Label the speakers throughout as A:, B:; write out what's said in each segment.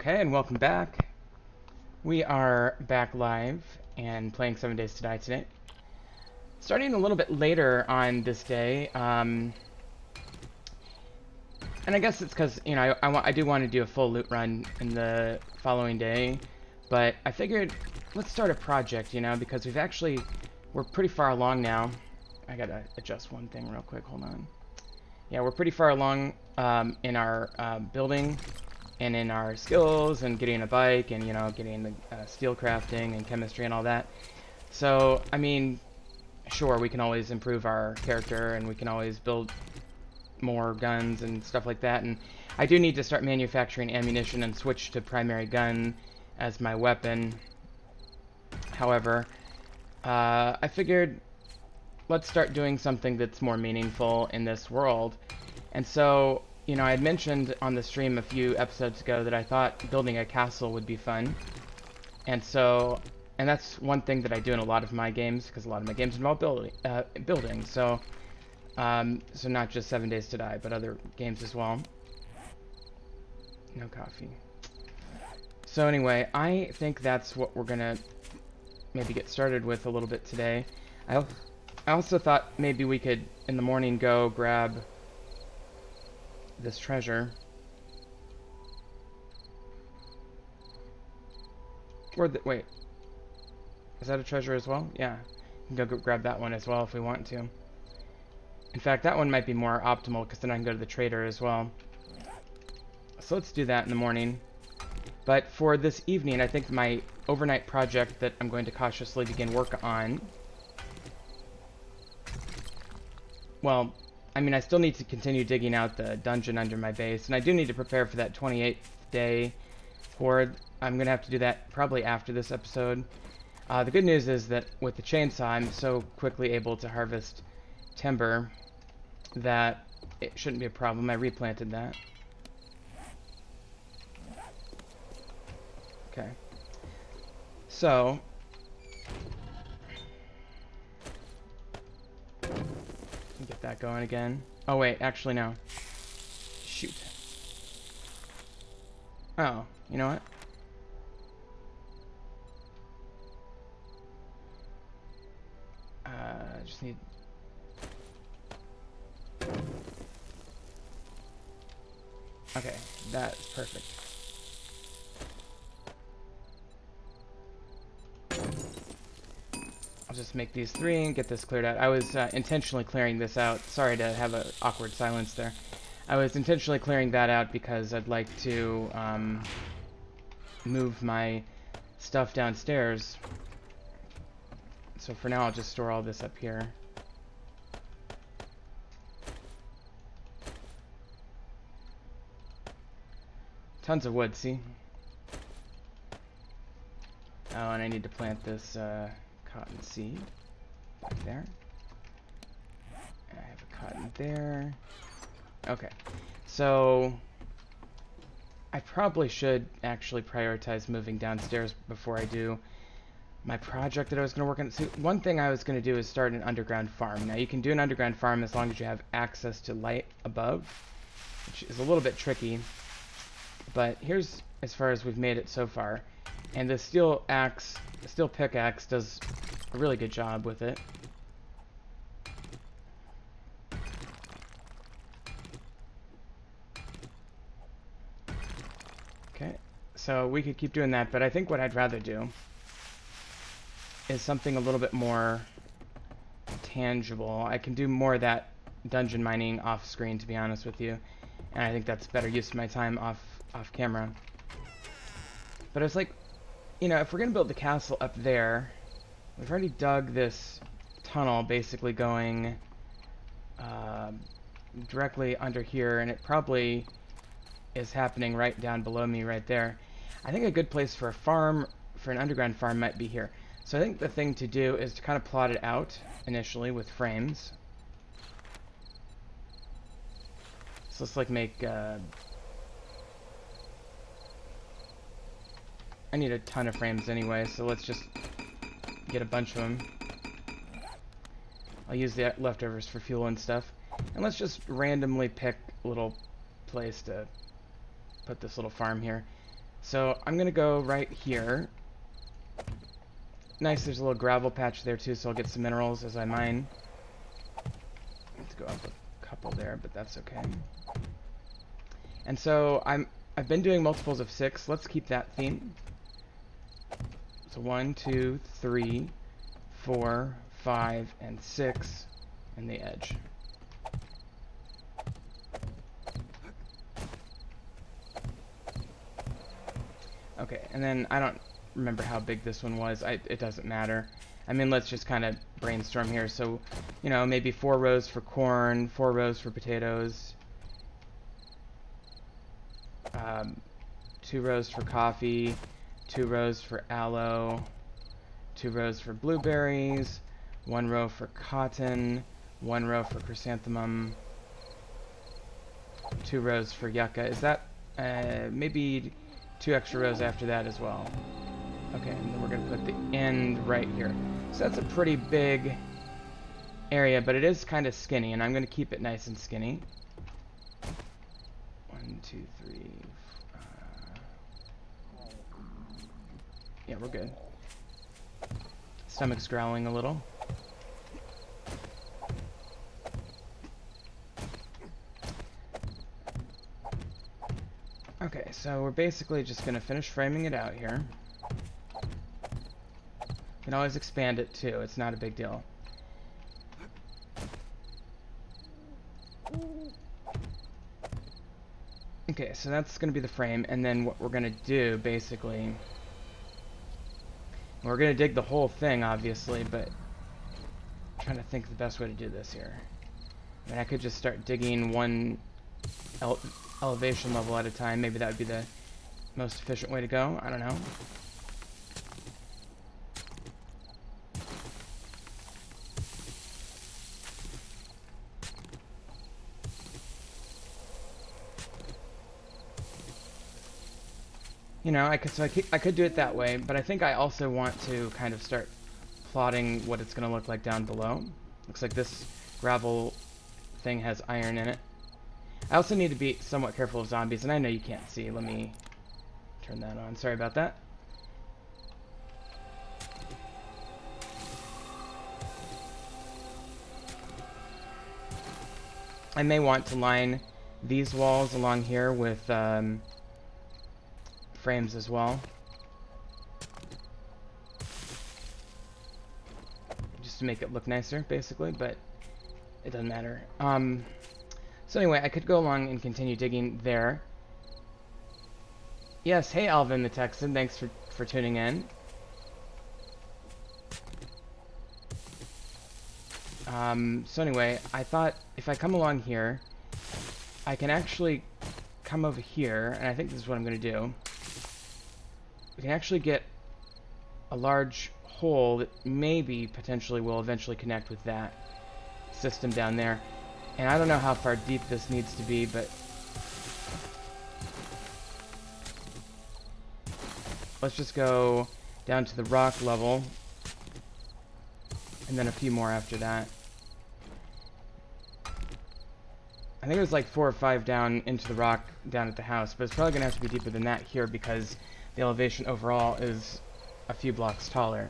A: Okay, and welcome back. We are back live and playing 7 Days to Die today. Starting a little bit later on this day, and I guess it's because, you know, I do want to do a full loot run in the following day, but I figured let's start a project, you know, because we're pretty far along now. I gotta adjust one thing real quick, hold on. Yeah, we're pretty far along in our building and in our skills and getting a bike and, you know, getting the steel crafting and chemistry and all that. So, I mean, sure, we can always improve our character and we can always build more guns and stuff like that. And I do need to start manufacturing ammunition and switch to primary gun as my weapon. However, I figured let's start doing something that's more meaningful in this world. And so, you know, I had mentioned on the stream a few episodes ago that I thought building a castle would be fun. And so, and that's one thing that I do in a lot of my games, because a lot of my games involve building. So, so not just 7 Days to Die, but other games as well. No coffee. So anyway, I think that's what we're gonna maybe get started with a little bit today. I also thought maybe we could, in the morning, go grab this treasure. Wait. Is that a treasure as well? Yeah. We can go grab that one as well if we want to. In fact, that one might be more optimal because then I can go to the trader as well. So let's do that in the morning. But for this evening, I think my overnight project that I'm going to cautiously begin work on... Well, I mean, I still need to continue digging out the dungeon under my base, and I do need to prepare for that 28th day horde. I'm going to have to do that probably after this episode. The good news is that with the chainsaw, I'm so quickly able to harvest timber that it shouldn't be a problem. I replanted that. Okay. So... get that going again. Oh wait, actually no. Shoot. Oh, you know what? I just need... Okay, that's perfect. I'll just make these 3 and get this cleared out. I was intentionally clearing this out. Sorry to have an awkward silence there. I was intentionally clearing that out because I'd like to move my stuff downstairs. So for now, I'll just store all this up here. Tons of wood, see? Oh, and I need to plant this cotton seed back there. And I have a cotton there. Okay, so I probably should actually prioritize moving downstairs before I do my project that I was going to work on. So one thing I was going to do is start an underground farm. Now you can do an underground farm as long as you have access to light above, which is a little bit tricky, but here's as far as we've made it so far. And the steel pickaxe does a really good job with it. Okay, so we could keep doing that, but I think what I'd rather do is something a little bit more tangible. I can do more of that dungeon mining off screen, to be honest with you, and I think that's better use of my time off camera. But I was like, you know, if we're gonna build the castle up there, we've already dug this tunnel basically going directly under here, and it probably is happening right down below me right there. I think a good place for a farm, for an underground farm, might be here. So I think the thing to do is to kind of plot it out initially with frames. So let's like make I need a ton of frames anyway, so let's just get a bunch of them. I'll use the leftovers for fuel and stuff. And let's just randomly pick a little place to put this little farm here. So I'm gonna go right here. Nice, there's a little gravel patch there too, so I'll get some minerals as I mine. I have to go up a couple there, but that's okay. And so I've been doing multiples of 6. Let's keep that theme. So 1, 2, 3, 4, 5, and 6 in the edge. Okay, and then I don't remember how big this one was. It doesn't matter. I mean, let's just kind of brainstorm here. So, you know, maybe 4 rows for corn, 4 rows for potatoes, 2 rows for coffee, 2 rows for aloe, 2 rows for blueberries, 1 row for cotton, 1 row for chrysanthemum, 2 rows for yucca. Is that maybe 2 extra rows after that as well? Okay, and then we're going to put the end right here. So that's a pretty big area, but it is kind of skinny, and I'm going to keep it nice and skinny. 1, 2, 3. Yeah, we're good. Stomach's growling a little. Okay, so we're basically just going to finish framing it out here. You can always expand it too, it's not a big deal. Okay, so that's going to be the frame, and then what we're going to do, basically, we're going to dig the whole thing, obviously, but I'm trying to think the best way to do this here. I mean, I could just start digging one elevation level at a time. Maybe that would be the most efficient way to go. I don't know. You know, I could do it that way, but I think I also want to kind of start plotting what it's going to look like down below. Looks like this gravel thing has iron in it. I also need to be somewhat careful of zombies, and I know you can't see. Let me turn that on. Sorry about that. I may want to line these walls along here with frames as well. Just to make it look nicer, basically, but it doesn't matter. So anyway, I could go along and continue digging there. Yes, hey Alvin the Texan, thanks for tuning in. So anyway, I thought if I come along here, I can actually come over here, and I think this is what I'm going to do. We can actually get a large hole that maybe potentially will eventually connect with that system down there. And I don't know how far deep this needs to be, but let's just go down to the rock level, and then a few more after that. I think it was like 4 or 5 down into the rock down at the house, but it's probably going to have to be deeper than that here because the elevation overall is a few blocks taller.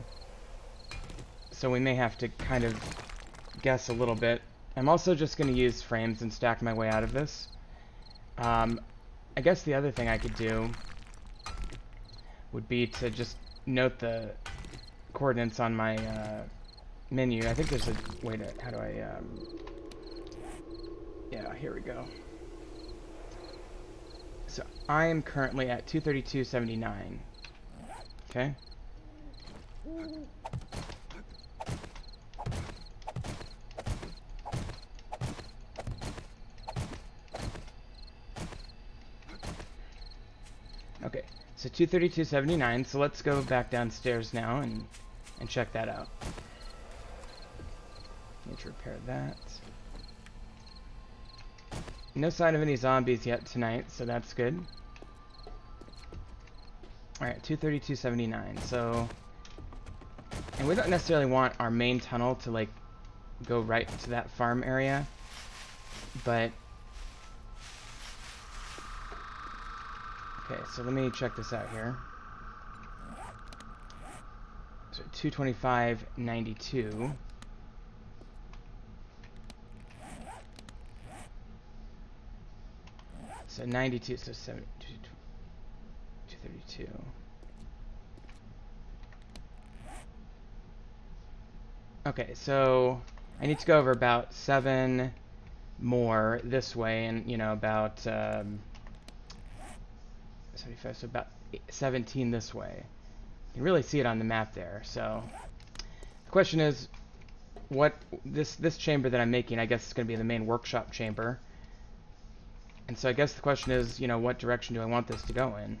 A: So we may have to kind of guess a little bit. I'm also just going to use frames and stack my way out of this. I guess the other thing I could do would be to just note the coordinates on my menu. I think there's a way to... How do I... Yeah, here we go. So I am currently at 232.79. Okay. Okay, so 232.79. So let's go back downstairs now and check that out. Need to repair that. No sign of any zombies yet tonight, so that's good. Alright, 232.79, so... And we don't necessarily want our main tunnel to, like, go right to that farm area, but... Okay, so let me check this out here. So 225.92. So 92, so 232. Okay, so I need to go over about 7 more this way, and you know, about 75, so about 17 this way. You can really see it on the map there. So the question is, what this chamber that I'm making, I guess, is going to be the main workshop chamber. And so I guess the question is, you know, what direction do I want this to go in?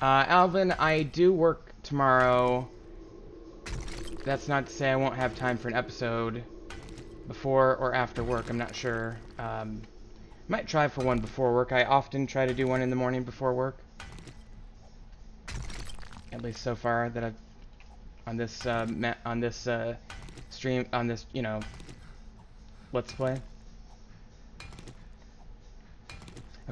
A: Alvin, I do work tomorrow. That's not to say I won't have time for an episode before or after work. I'm not sure. Might try for one before work. I often try to do one in the morning before work. At least so far that I've on this stream, on this, you know, let's play.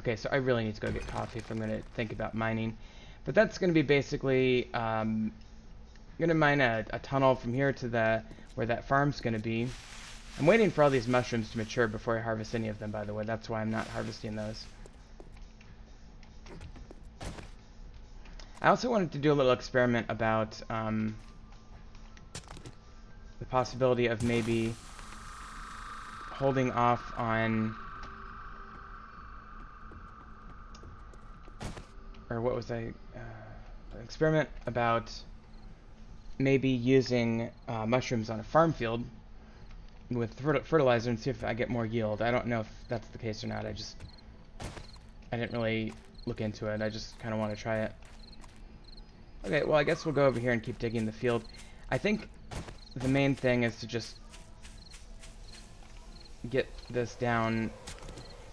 A: Okay, so I really need to go get coffee if I'm going to think about mining. But that's going to be basically, I'm going to mine a tunnel from here to where that farm's going to be. I'm waiting for all these mushrooms to mature before I harvest any of them, by the way. That's why I'm not harvesting those. I also wanted to do a little experiment about the possibility of maybe holding off on, or what was I, an experiment about maybe using mushrooms on a farm field with fertilizer and see if I get more yield. I don't know if that's the case or not. I didn't really look into it. I just kind of want to try it. Okay, well, I guess we'll go over here and keep digging the field. I think the main thing is to just get this down.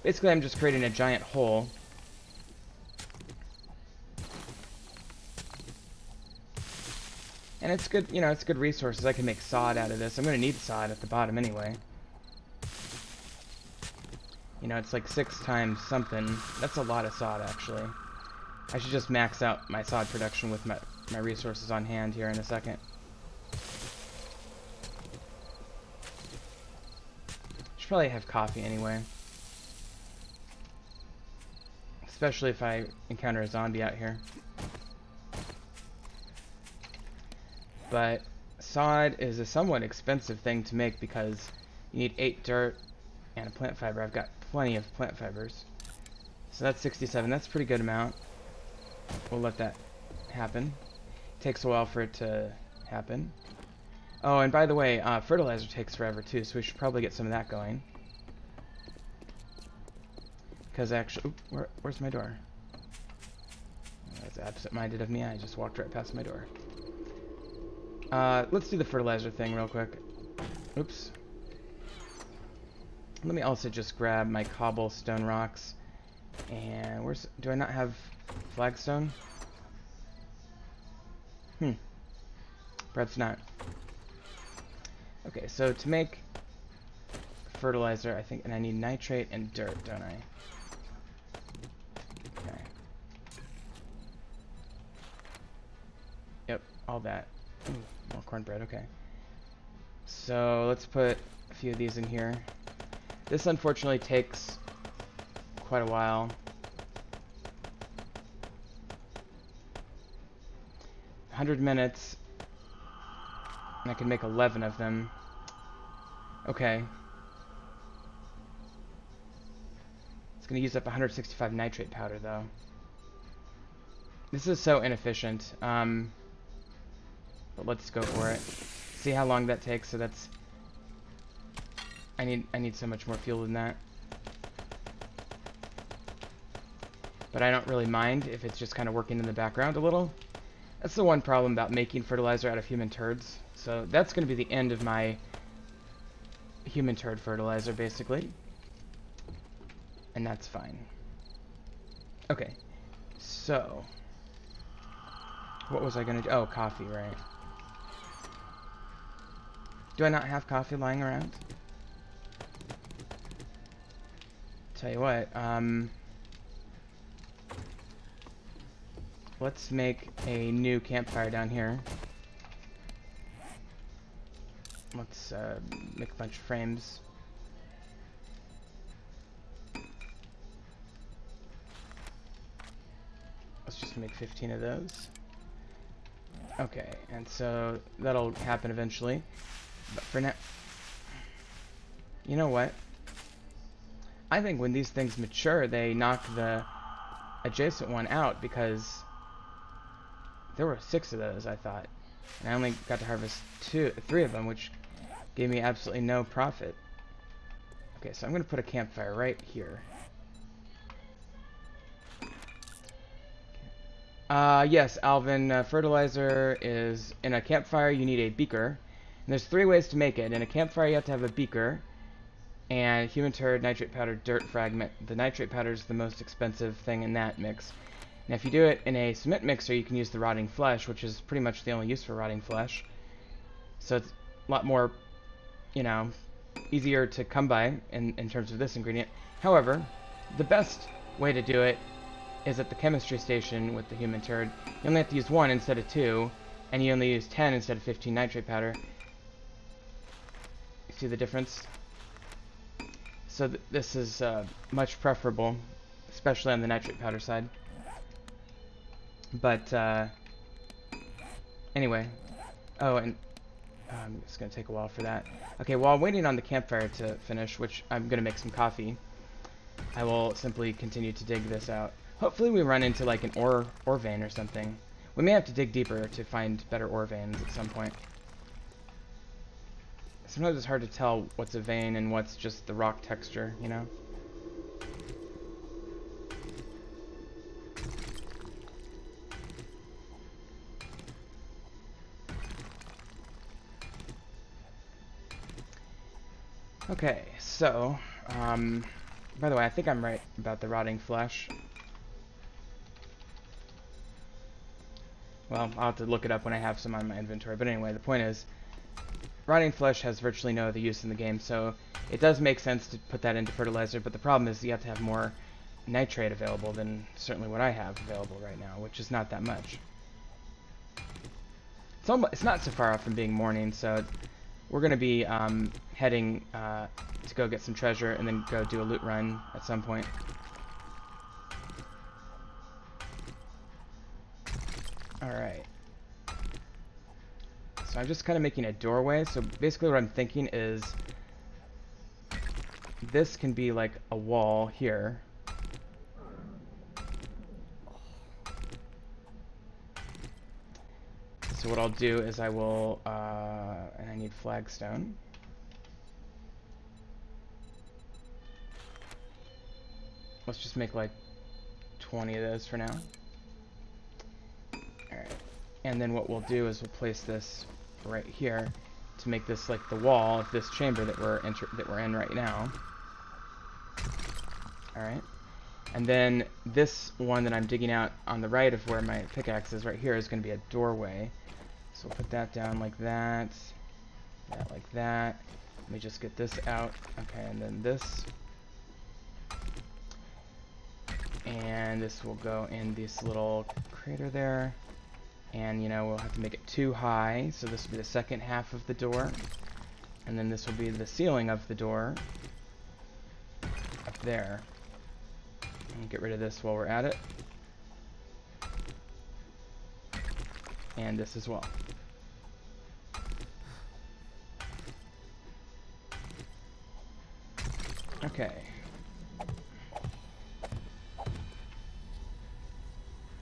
A: Basically, I'm just creating a giant hole. And it's good, you know, it's good resources. I can make sod out of this. I'm going to need sod at the bottom anyway. You know, it's like 6 times something. That's a lot of sod, actually. I should just max out my sod production with my resources on hand here in a second. Should probably have coffee anyway. Especially if I encounter a zombie out here. But sod is a somewhat expensive thing to make because you need 8 dirt and a plant fiber. I've got plenty of plant fibers. So that's 67. That's a pretty good amount. We'll let that happen. Takes a while for it to happen. Oh, and by the way, fertilizer takes forever too, so we should probably get some of that going. Because actually, where's my door? That's absent-minded of me. I just walked right past my door. Let's do the fertilizer thing real quick. Oops. Let me also just grab my cobblestone rocks. And do I not have flagstone? Perhaps not. Okay, so to make fertilizer, I think, and I need nitrate and dirt, don't I? Okay. Yep, all that. Ooh, more cornbread, okay. So let's put a few of these in here. This unfortunately takes quite a while. 100 minutes. And I can make 11 of them. Okay. It's going to use up 165 nitrate powder, though. This is so inefficient. But let's go for it. See how long that takes. So that's... I need so much more fuel than that. But I don't really mind if it's just kind of working in the background a little. That's the one problem about making fertilizer out of human turds. So that's going to be the end of my human turd fertilizer, basically. And that's fine. Okay. So, what was I going to do? Oh, coffee, right. Do I not have coffee lying around? Tell you what, let's make a new campfire down here. Let's make a bunch of frames. Let's just make 15 of those. Okay, and so that'll happen eventually. But for now, you know what? I think when these things mature, they knock the adjacent one out, because there were 6 of those, I thought. And I only got to harvest 3 of them, which gave me absolutely no profit. Okay, so I'm going to put a campfire right here. Yes, Alvin, fertilizer is in a campfire. You need a beaker. And there's 3 ways to make it. In a campfire, you have to have a beaker, and human turd, nitrate powder, dirt fragment. The nitrate powder is the most expensive thing in that mix. Now, if you do it in a cement mixer, you can use the rotting flesh, which is pretty much the only use for rotting flesh. So it's a lot more, you know, easier to come by in terms of this ingredient. However, the best way to do it is at the chemistry station with the human turd. You only have to use 1 instead of 2, and you only use 10 instead of 15 nitrate powder. See the difference? So this is much preferable, especially on the nitrate powder side. But anyway, oh, and it's gonna take a while for that. Okay, while I'm waiting on the campfire to finish, which I'm gonna make some coffee, I will simply continue to dig this out. Hopefully we run into like an ore vein or something. We may have to dig deeper to find better ore veins at some point. Sometimes it's hard to tell what's a vein and what's just the rock texture, you know? Okay, so, by the way, I think I'm right about the rotting flesh. Well, I'll have to look it up when I have some on my inventory, but anyway, the point is, rotting flesh has virtually no other use in the game, so it does make sense to put that into fertilizer, but the problem is you have to have more nitrate available than certainly what I have available right now, which is not that much. It's not so far off from being morning, so we're going to be heading to go get some treasure and then go do a loot run at some point. Alright. So I'm just kind of making a doorway. So basically what I'm thinking is this can be like a wall here. So what I'll do is I will, and I need flagstone. Let's just make like 20 of those for now. Alright. And then what we'll do is we'll place this right here to make this like the wall of this chamber that we're in right now. Alright. And then this one that I'm digging out on the right of where my pickaxe is right here is going to be a doorway. So we'll put that down like that. That like that. Let me just get this out. Okay, and then this. And this will go in this little crater there. And, you know, we'll have to make it too high. So this will be the second half of the door. And then this will be the ceiling of the door. Up there. And get rid of this while we're at it. And this as well. Okay.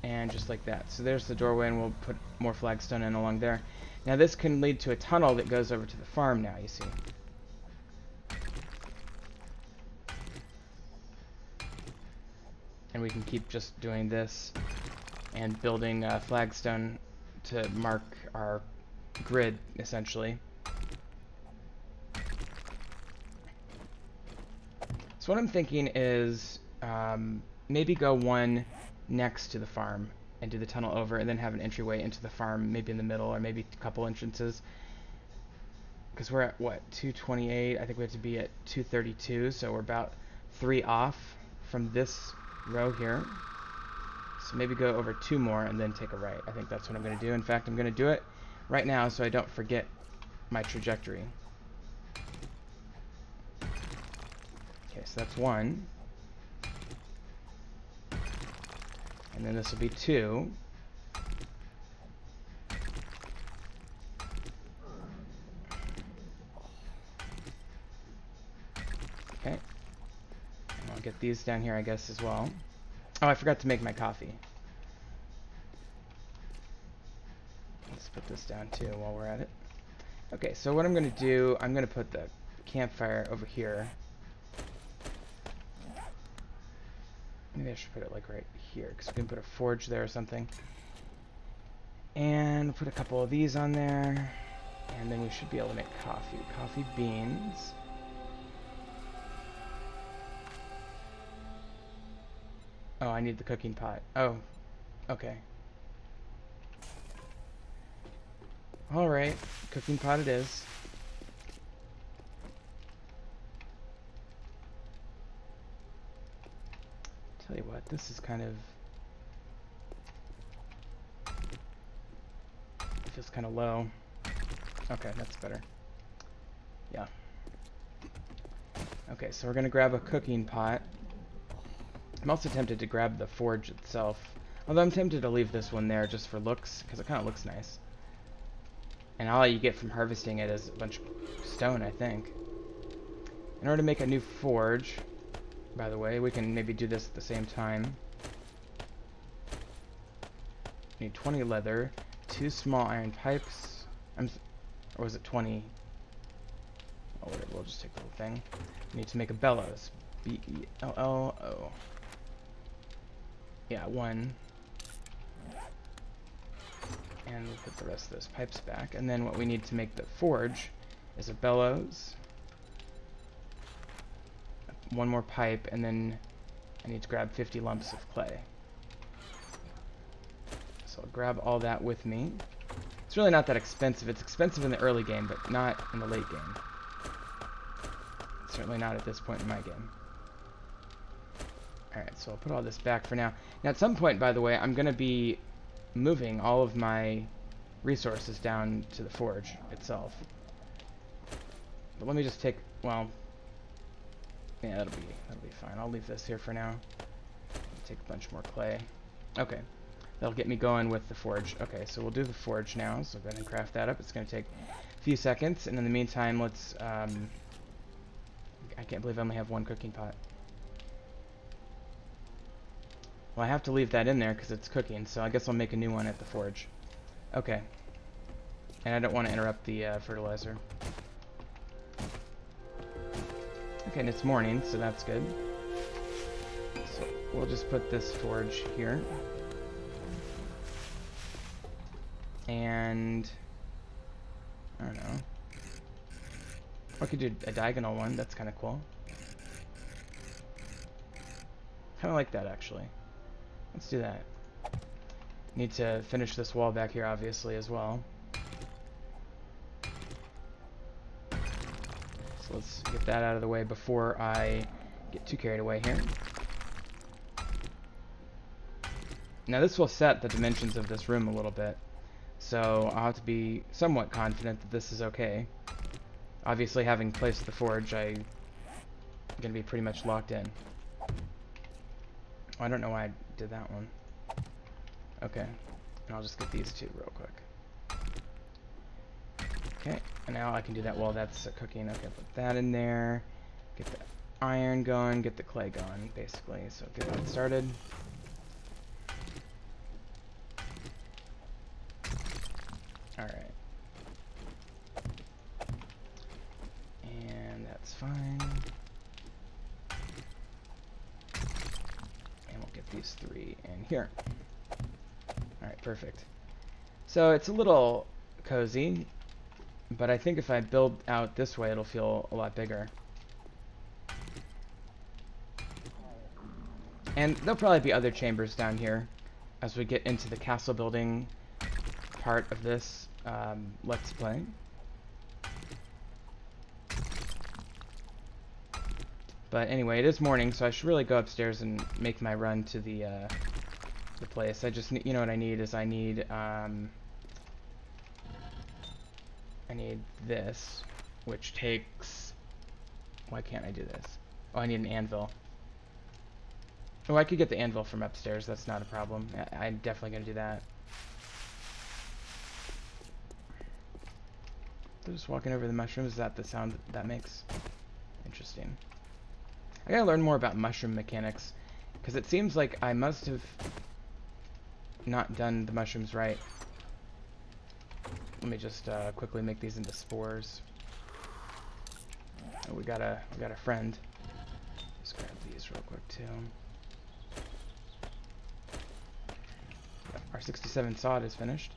A: And just like that. So there's the doorway, and we'll put more flagstone in along there. Now this can lead to a tunnel that goes over to the farm now, you see. And we can keep just doing this and building flagstone to mark our grid, essentially. So what I'm thinking is maybe go one next to the farm and do the tunnel over, and then have an entryway into the farm, maybe in the middle, or maybe a couple entrances. Because we're at, what, 228? I think we have to be at 232, so we're about 3 off from this row here. So maybe go over 2 more and then take a right. I think that's what I'm going to do. In fact, I'm going to do it right now so I don't forget my trajectory. Okay, so that's 1. And then this will be 2. Okay. And I'll get these down here, I guess, as well. Oh, I forgot to make my coffee. Let's put this down too while we're at it. Okay, so what I'm going to do, I'm going to put the campfire over here. Maybe I should put it like right here, because we can put a forge there or something. And put a couple of these on there. And then we should be able to make coffee. Coffee beans. Oh, I need the cooking pot. Oh, okay. Alright, cooking pot it is. Tell you what, this is kind of... It feels kind of low. Okay, that's better. Yeah. Okay, so we're gonna grab a cooking pot. I'm also tempted to grab the forge itself. Although I'm tempted to leave this one there just for looks, because it kind of looks nice. And all you get from harvesting it is a bunch of stone, I think. In order to make a new forge, by the way, we can maybe do this at the same time. Need 20 leather, 2 small iron pipes. Or was it 20? Oh, whatever, we'll just take the whole thing. Need to make a bellows. B-E-L-L-O. Yeah, 1. And we'll put the rest of those pipes back. And then what we need to make the forge is a bellows. 1 more pipe, and then I need to grab 50 lumps of clay. So I'll grab all that with me. It's really not that expensive. It's expensive in the early game, but not in the late game. Certainly not at this point in my game. Alright, so I'll put all this back for now. Now, at some point, by the way, I'm going to be moving all of my resources down to the forge itself. But let me just take, well, yeah, that'll be fine. I'll leave this here for now. Take a bunch more clay. Okay, that'll get me going with the forge. Okay, so we'll do the forge now. So go ahead and craft that up. It's going to take a few seconds, and in the meantime, let's. I can't believe I only have 1 cooking pot. Well, I have to leave that in there because it's cooking, so I guess I'll make a new one at the forge. Okay. And I don't want to interrupt the fertilizer. Okay, and it's morning, so that's good. So we'll just put this forge here. And... I don't know. Or I could do a diagonal one, that's kind of cool. Kind of like that, actually. Let's do that. Need to finish this wall back here, obviously, as well. So let's get that out of the way before I get too carried away here. Now this will set the dimensions of this room a little bit, so I'll have to be somewhat confident that this is okay. Obviously, having placed the forge, I'm going to be pretty much locked in. Oh, I don't know why I did that one. Okay, and I'll just get these 2 real quick. Okay, and now I can do that while that's cooking. Okay, put that in there. Get the iron going, get the clay going, basically. So get that started. Alright. And that's fine. And we'll get these 3 in here. Alright, perfect. So it's a little cozy, but I think if I build out this way, it'll feel a lot bigger. And there'll probably be other chambers down here as we get into the castle building part of this Let's Play. But anyway, it is morning, so I should really go upstairs and make my run to the the place. I just need, you know what I need is I need this, which takes, why can't I do this? Oh, I need an anvil. Oh, I could get the anvil from upstairs, that's not a problem. I'm definitely gonna do that. They're just walking over the mushrooms. Is that the sound that makes? Interesting. I gotta learn more about mushroom mechanics, because it seems like I must have not done the mushrooms right. Let me just quickly make these into spores. Oh, we got a friend. Let's grab these real quick too. Our 67 sod is finished.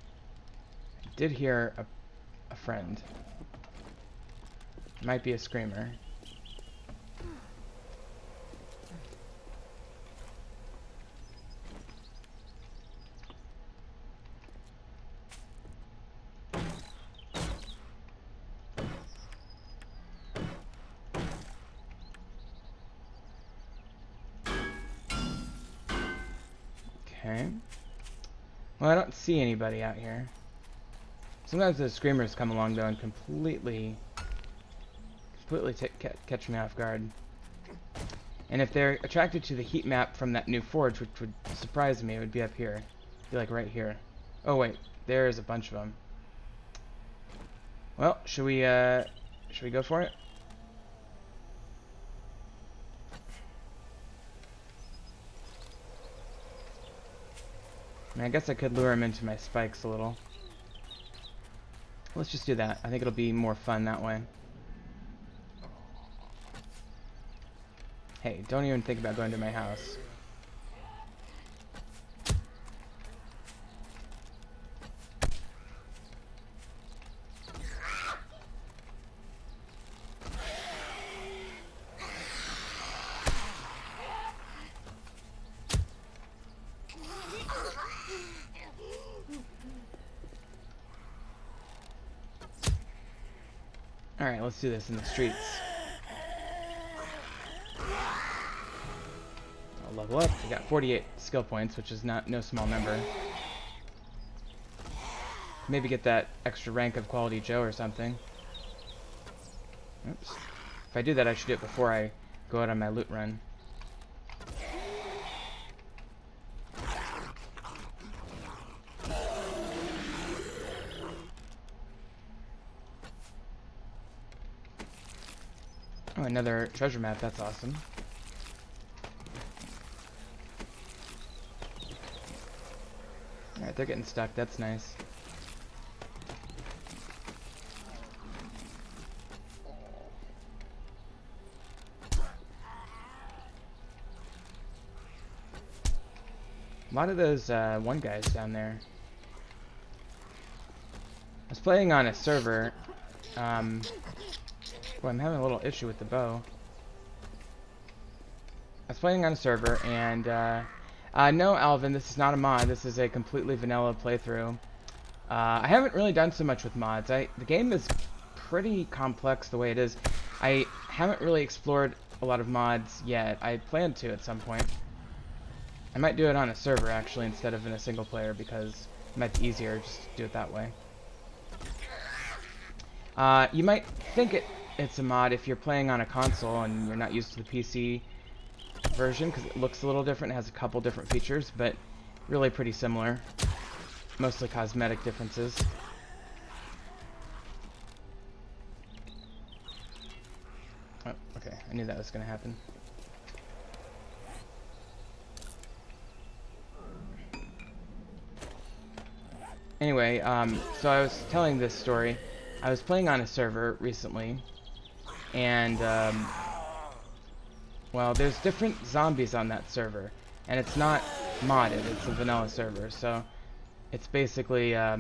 A: I did hear a friend. Might be a screamer. Okay. Well, I don't see anybody out here. Sometimes the screamers come along though and completely catch me off guard. And if they're attracted to the heat map from that new forge, which would surprise me, it would be up here. It'd be like right here. Oh wait, there's a bunch of them. Well, should we go for it? I mean, I guess I could lure him into my spikes a little. Let's just do that. I think it'll be more fun that way. Hey, don't even think about going to my house. Alright, let's do this in the streets. I'll level up. We got 48 skill points, which is no small number. Maybe get that extra rank of Quality Joe or something. Oops. If I do that, I should do it before I go out on my loot run. Oh, another treasure map. That's awesome. Alright, they're getting stuck. That's nice. A lot of those one guys down there. I was playing on a server. Well, I'm having a little issue with the bow. I was playing on a server, and no, Alvin, this is not a mod. This is a completely vanilla playthrough. I haven't really done so much with mods. The game is pretty complex the way it is. I haven't really explored a lot of mods yet. I plan to at some point. I might do it on a server, actually, instead of in a single player, because it might be easier just to do it that way. You might think it's a mod if you're playing on a console and you're not used to the PC version, because it looks a little different. It has a couple different features, but really pretty similar. Mostly cosmetic differences. Oh, okay. I knew that was going to happen. Anyway, so I was telling this story. I was playing on a server recently, and well, there's different zombies on that server, and it's not modded, it's a vanilla server, so it's basically, I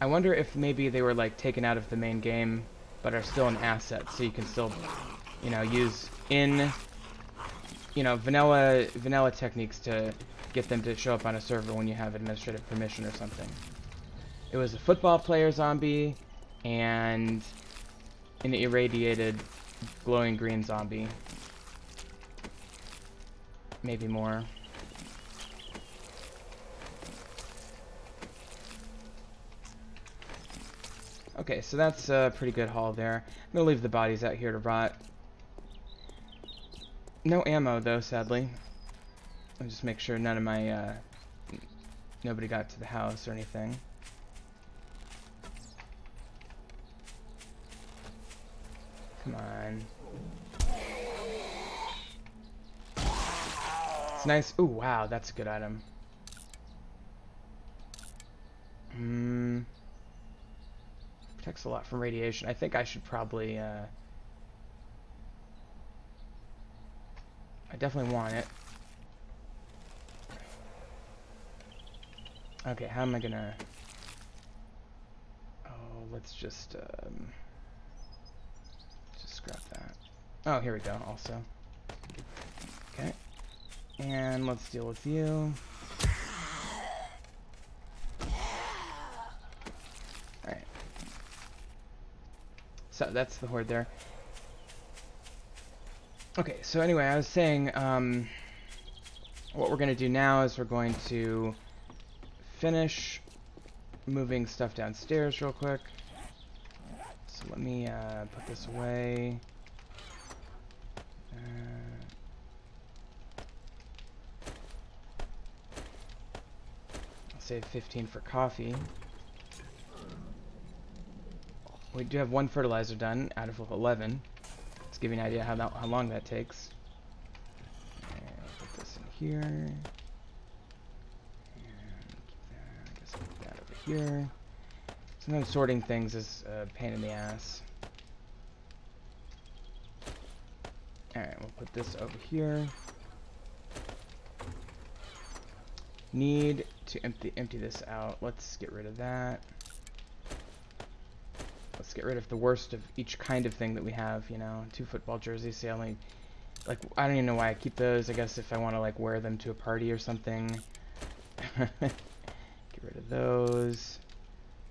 A: wonder if maybe they were like taken out of the main game, but are still an asset, so you can still, you know, use vanilla techniques to get them to show up on a server when you have administrative permission or something. It was a football player zombie and an irradiated glowing green zombie. Maybe more. Okay, so that's a pretty good haul there. I'm gonna leave the bodies out here to rot. No ammo though, sadly. I'll just make sure none of my nobody got to the house or anything. Come on. It's nice. Ooh, wow, that's a good item. Protects a lot from radiation. I think I should probably, I definitely want it. Okay, how am I gonna... Oh, let's just scrap that. Oh, here we go, also. Okay. And let's deal with you. Alright. So, that's the horde there. Okay, so anyway, I was saying, what we're going to do now is we're going to finish moving stuff downstairs real quick. So let me put this away. I'll save 15 for coffee. We do have one fertilizer done out of 11. Let's give you an idea how long that takes. And put this in here. And keep that over here. Sometimes sorting things is a pain in the ass. Alright, we'll put this over here. Need to empty this out. Let's get rid of that. Let's get rid of the worst of each kind of thing that we have, you know. 2 football jerseys, say only, like, I don't even know why I keep those. I guess if I want to, like, wear them to a party or something. Get rid of those.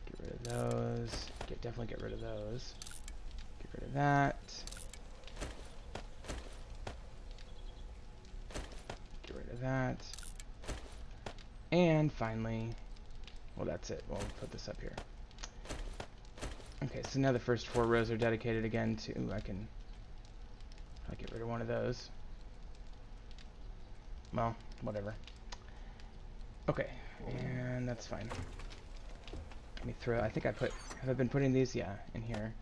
A: Get rid of those. Definitely get rid of those. Get rid of that. Get rid of that. And finally, well, that's it. We'll put this up here. Okay, so now the first 4 rows are dedicated again to... Ooh, I'll get rid of one of those. Well, whatever. Okay, and that's fine. Let me throw... I think I put... Have I been putting these? Yeah, in here.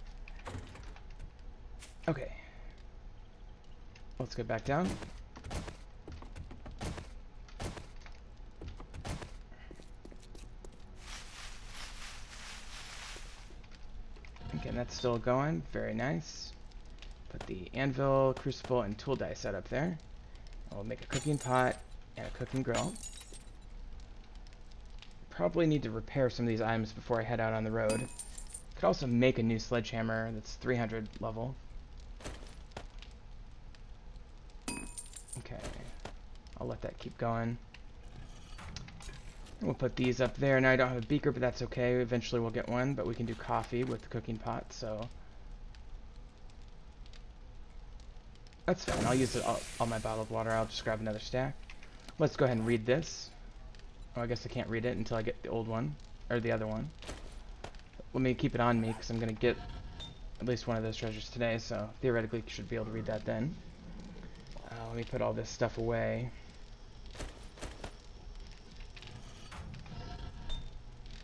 A: Okay. Let's go back down. And that's still going. Very nice. Put the anvil, crucible, and tool die set up there. We'll make a cooking pot and a cooking grill. Probably need to repair some of these items before I head out on the road. Could also make a new sledgehammer that's 300 level. Okay. I'll let that keep going. We'll put these up there. Now I don't have a beaker, but that's okay. Eventually we'll get one, but we can do coffee with the cooking pot, so... That's fine. I'll use it all my bottled water. I'll just grab another stack. Let's go ahead and read this. Oh, I guess I can't read it until I get the old one, or the other one. Let me keep it on me, because I'm going to get at least one of those treasures today, so theoretically you should be able to read that then. Let me put all this stuff away.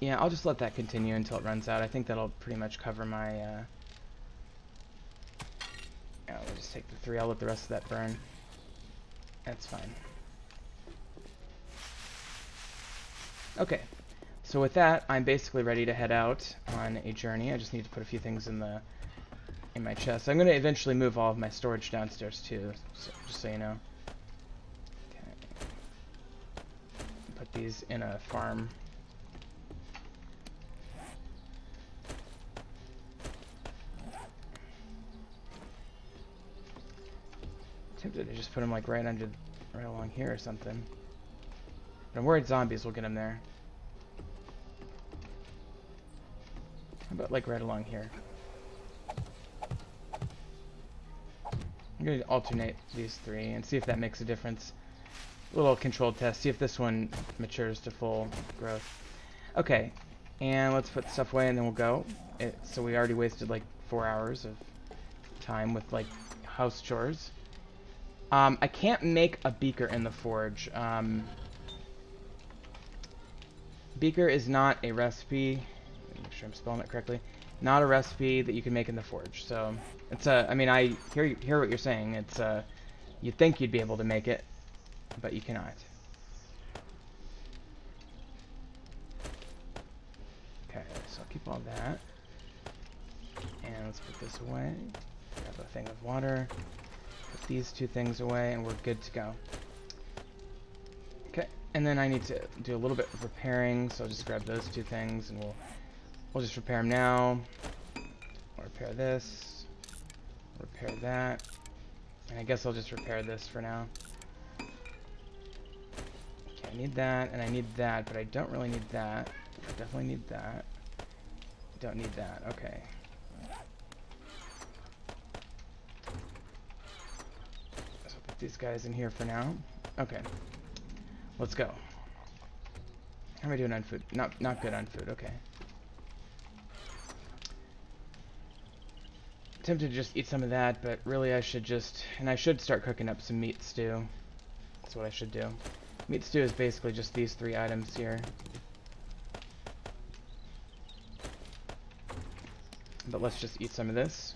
A: Yeah, I'll just let that continue until it runs out. I think that'll pretty much cover my, yeah, let me just take the 3. I'll let the rest of that burn. That's fine. Okay, so with that, I'm basically ready to head out on a journey. I just need to put a few things in my chest. I'm going to eventually move all of my storage downstairs too, so, just so you know. Okay. Put these in a farm. Tempted to just put them like right along here or something. But I'm worried zombies will get them there. How about like right along here? I'm going to alternate these 3 and see if that makes a difference. A little controlled test. See if this one matures to full growth. Okay. And let's put stuff away and then we'll go. So we already wasted like 4 hours of time with like house chores. I can't make a beaker in the forge. Beaker is not a recipe. Make sure I'm spelling it correctly. Not a recipe that you can make in the forge. So it's I mean, I hear what you're saying. It's you'd think you'd be able to make it, but you cannot. Okay, so I'll keep all that. And let's put this away. Grab a thing of water. Put these 2 things away, and we're good to go. Okay, and then I need to do a little bit of repairing, so I'll just grab those 2 things, and we'll just repair them now. I'll repair this. Repair that. And I guess I'll just repair this for now. Okay, I need that, and I need that, but I don't really need that. I definitely need that. Don't need that. Okay. So I'll put these guys in here for now. Okay. Let's go. How am I doing on food? Not good on food. Okay. Tempted to just eat some of that, but really I should just... And I should start cooking up some meat stew. That's what I should do. Meat stew is basically just these 3 items here. But let's just eat some of this.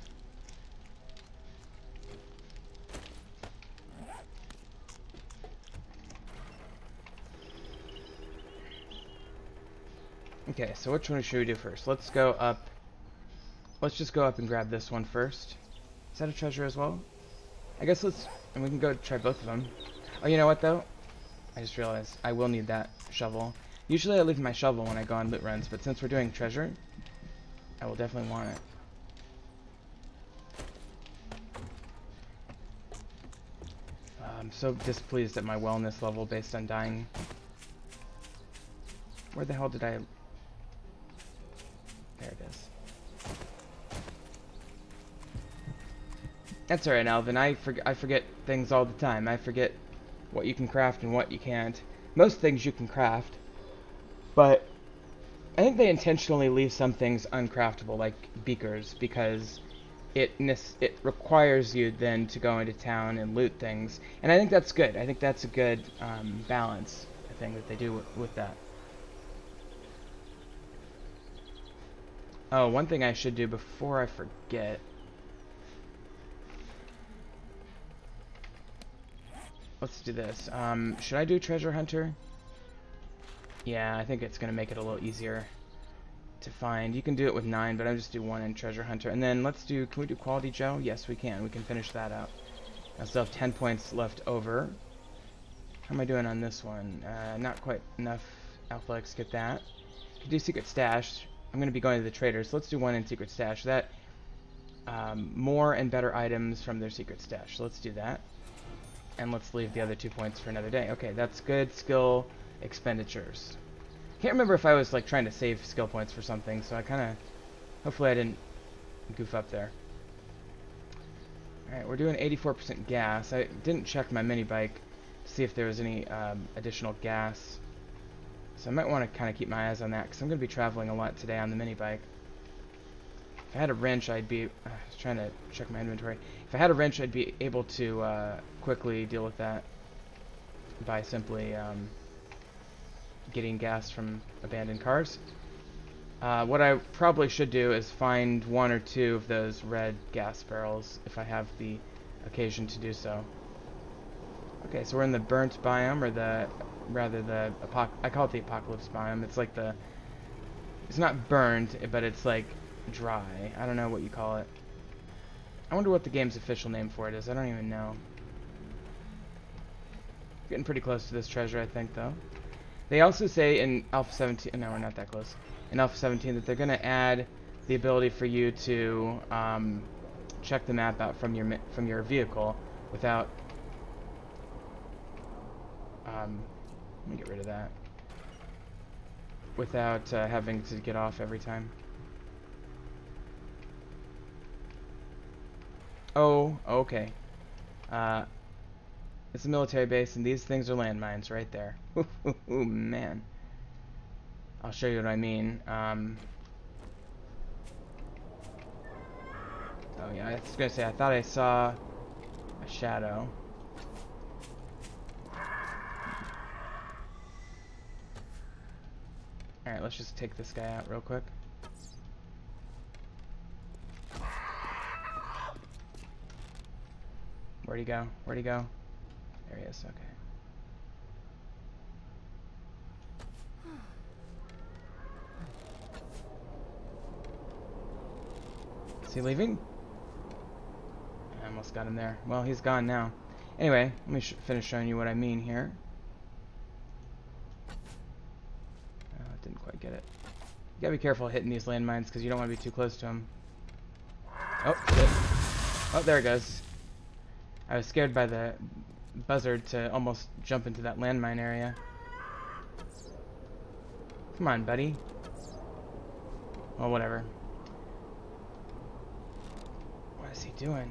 A: Okay, so which one should we do first? Let's go up. Let's just go up and grab this one first. Is that a treasure as well? I guess let's... And we can go try both of them. Oh, you know what though? I just realized I will need that shovel. Usually I leave my shovel when I go on loot runs, but since we're doing treasure, I will definitely want it. I'm so displeased at my wellness level based on dying. Where the hell did I... There it is. That's alright, Alvin. I forget things all the time. I forget what you can craft and what you can't. Most things you can craft, but I think they intentionally leave some things uncraftable, like beakers, because it requires you then to go into town and loot things, and I think that's good. I think that's a good balance, I think, that they do with that. Oh, one thing I should do before I forget. Let's do this. Should I do treasure hunter? Yeah, I think it's going to make it a little easier to find. You can do it with 9, but I'll just do 1 in treasure hunter. And then let's do, can we do quality Joe? Yes, we can. We can finish that out. I still have 10 points left over. How am I doing on this one? Not quite enough athletics to get that. Can do secret stash. I'm going to be going to the traders. So let's do 1 in secret stash. That, more and better items from their secret stash. So let's do that. And let's leave the other 2 points for another day. Okay, that's good. Skill expenditures. Can't remember if I was like trying to save skill points for something, so I kind of... Hopefully I didn't goof up there. Alright, we're doing 84% gas. I didn't check my mini bike to see if there was any additional gas. So I might want to kind of keep my eyes on that, because I'm going to be traveling a lot today on the mini bike. If I had a wrench, I'd be... I was trying to check my inventory. If I had a wrench, I'd be able to quickly deal with that by simply getting gas from abandoned cars. What I probably should do is find 1 or 2 of those red gas barrels if I have the occasion to do so. Okay, so we're in the burnt biome, or I call it the apocalypse biome. It's like it's not burned, but it's like dry. I don't know what you call it. I wonder what the game's official name for it is. I don't even know. Getting pretty close to this treasure, I think, though. They also say in Alpha 17... No, we're not that close. In Alpha 17 that they're going to add the ability for you to check the map out from your vehicle without... let me get rid of that. Without having to get off every time. Oh, okay. It's a military base, and these things are landmines right there. Ooh, man. I'll show you what I mean. Oh yeah, I was gonna say, I thought I saw a shadow. Alright, let's just take this guy out real quick. Where'd he go? Where'd he go? There he is, okay. Is he leaving? I almost got him there. Well, he's gone now. Anyway, let me finish showing you what I mean here. Oh, I didn't quite get it. You gotta be careful hitting these landmines because you don't want to be too close to them. Oh, shit. Oh, there it goes. I was scared by the buzzard to almost jump into that landmine area. Come on, buddy. Well, whatever. What is he doing?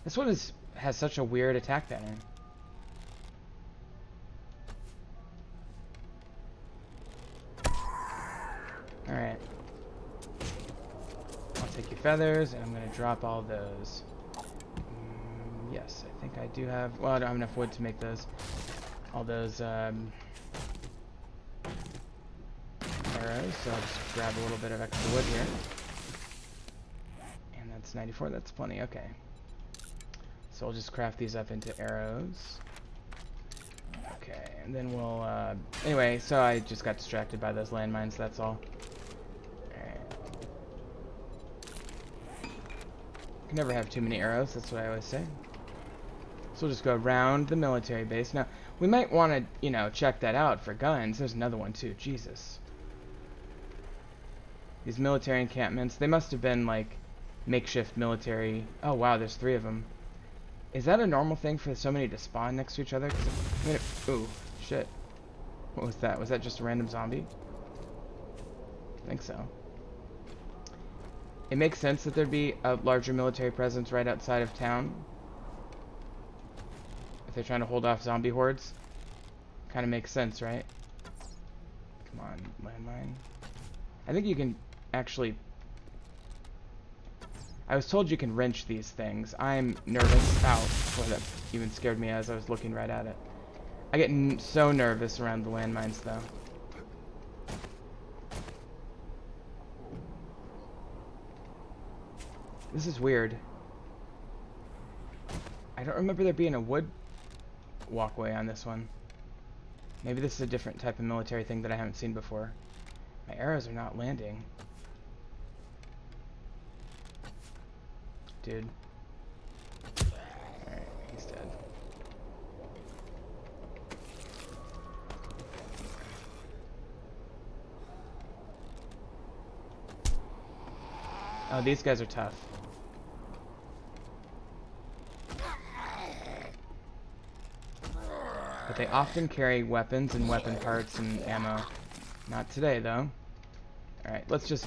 A: This one has such a weird attack pattern. Alright. I'll take your feathers, and I'm going to drop all those. Yes, I think I do have... Well, I don't have enough wood to make those. All those arrows, so I'll just grab a little bit of extra wood here. And that's 94, that's plenty, okay. So we'll just craft these up into arrows. Okay, and then we'll, anyway, so I just got distracted by those landmines, that's all. You can never have too many arrows, that's what I always say. So we'll just go around the military base. Now, we might want to, you know, check that out for guns. There's another one too, Jesus. These military encampments, they must have been like makeshift military. Oh wow, there's 3 of them. Is that a normal thing for so many to spawn next to each other? I mean, ooh, shit. What was that? Was that just a random zombie? I think so. It makes sense that there'd be a larger military presence right outside of town. If they're trying to hold off zombie hordes. Kind of makes sense, right? Come on, landmine. I think you can actually... I was told you can wrench these things. I'm nervous. Ow. Boy, that even scared me as I was looking right at it. I get so nervous around the landmines, though. This is weird. I don't remember there being a wood walkway on this one. Maybe this is a different type of military thing that I haven't seen before. My arrows are not landing. Dude. Alright, he's dead. Oh, these guys are tough. But they often carry weapons and weapon parts and ammo. Not today, though. Alright, let's just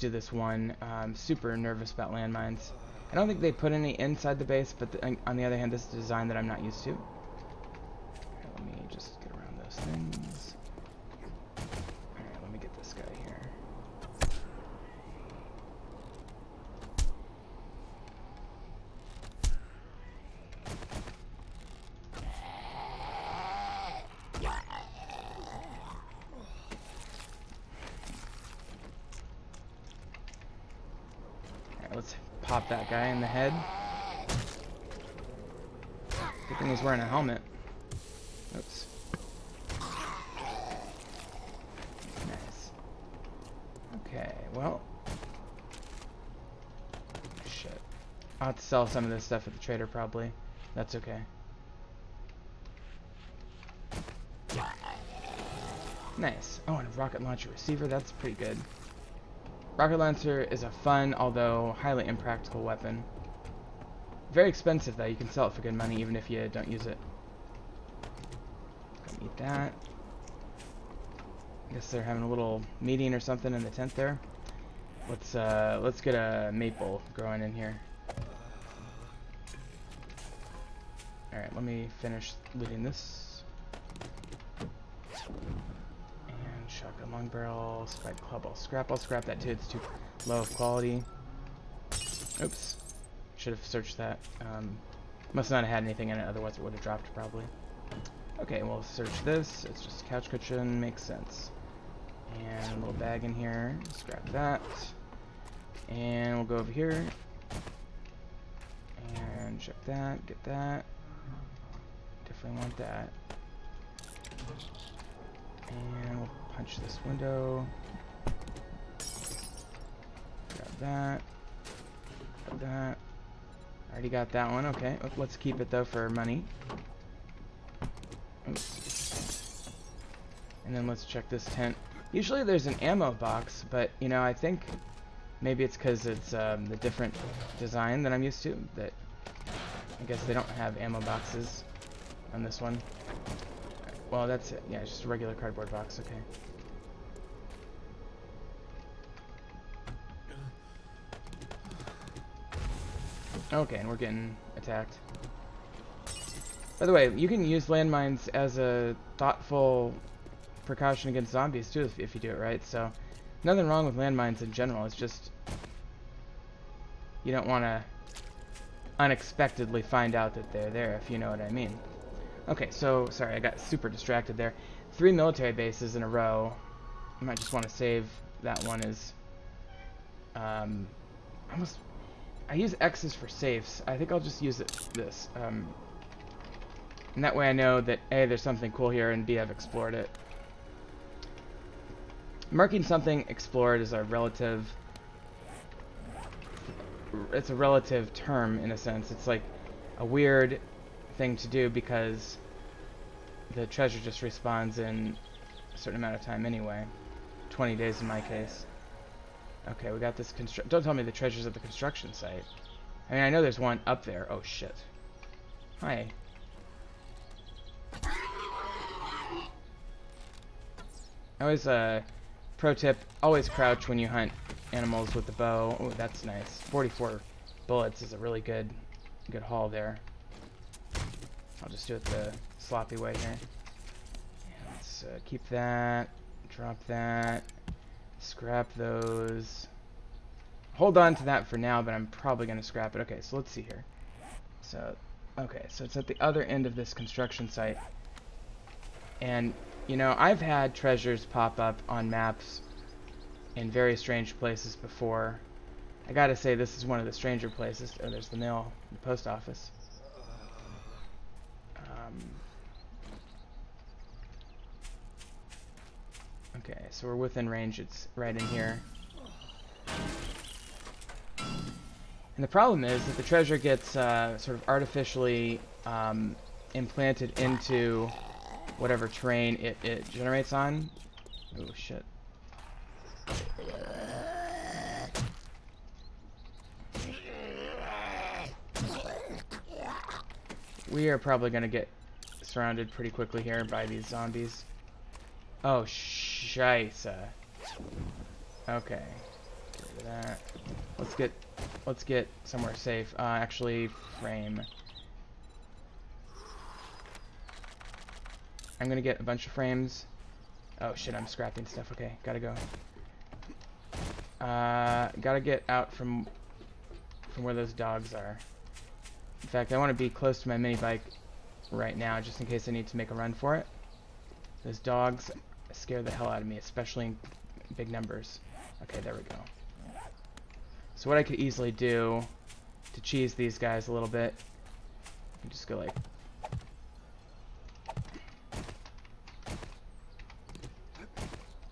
A: do this one. I'm super nervous about landmines. I don't think they put any inside the base, but on the other hand, this is a design that I'm not used to. Alright, let me just get around those things. Alright, let me get this guy here. Let's pop that guy in the head. Good thing he's wearing a helmet. Oops. Nice. Okay, well. Shit. I'll have to sell some of this stuff at the trader probably. That's okay. Nice. Oh, and a rocket launcher receiver. That's pretty good. Rocket launcher is a fun, although highly impractical weapon. Very expensive though, you can sell it for good money even if you don't use it. Go eat that. I guess they're having a little meeting or something in the tent there. Let's get a maple growing in here. Alright, let me finish looting this. And shotgun long barrel, spike club, I'll scrap that too, it's too low of quality. Oops. Should have searched that. Must not have had anything in it, otherwise it would have dropped probably. Okay, we'll search this. It's just a couch cushion, makes sense. And a little bag in here, scrap that. And we'll go over here. And check that, get that. Definitely want that. And we'll punch this window. Grab that. Grab that. Already got that one, okay. Let's keep it though for money. Oops. And then let's check this tent. Usually there's an ammo box, but you know, I think maybe it's because it's the different design that I'm used to, that I guess they don't have ammo boxes on this one. Well, that's it. Yeah, it's just a regular cardboard box, okay. Okay, and we're getting attacked. By the way, you can use landmines as a thoughtful precaution against zombies too if you do it right, so nothing wrong with landmines in general, it's just you don't want to unexpectedly find out that they're there, if you know what I mean. Okay, so sorry, I got super distracted there. 3 military bases in a row. I might just want to save that one as I use X's for safes. I think I'll just use this. And that way I know that A, there's something cool here, and B, I've explored it. Marking something explored is a relative... It's a relative term, in a sense. It's like a weird thing to do because the treasure just respawns in a certain amount of time anyway. 20 days in my case. Okay, we got this Don't tell me the treasure's at the construction site. I mean, I know there's one up there. Oh, shit. Hi. Always, pro tip, always crouch when you hunt animals with the bow. Oh, that's nice. 44 bullets is a really good haul there. I'll just do it the sloppy way here. Let's keep that, drop that, scrap those. Hold on to that for now, but I'm probably going to scrap it. Okay, so let's see here. So, okay, so it's at the other end of this construction site. And, you know, I've had treasures pop up on maps in very strange places before. I gotta say, this is one of the stranger places. Oh, there's the mail, the post office. Okay, so we're within range. It's right in here. And the problem is that the treasure gets sort of artificially implanted into whatever terrain it generates on. Oh, shit. We are probably going to get surrounded pretty quickly here by these zombies. Oh, scheisse. Okay. Get rid of that. Let's get somewhere safe. Actually, frame. I'm gonna get a bunch of frames. Oh shit, I'm scrapping stuff. Okay, gotta go. Gotta get out from where those dogs are. In fact, I want to be close to my mini bike right now, just in case I need to make a run for it. Those dogs scare the hell out of me, especially in big numbers. Okay, there we go. So what I could easily do to cheese these guys a little bit, just go like...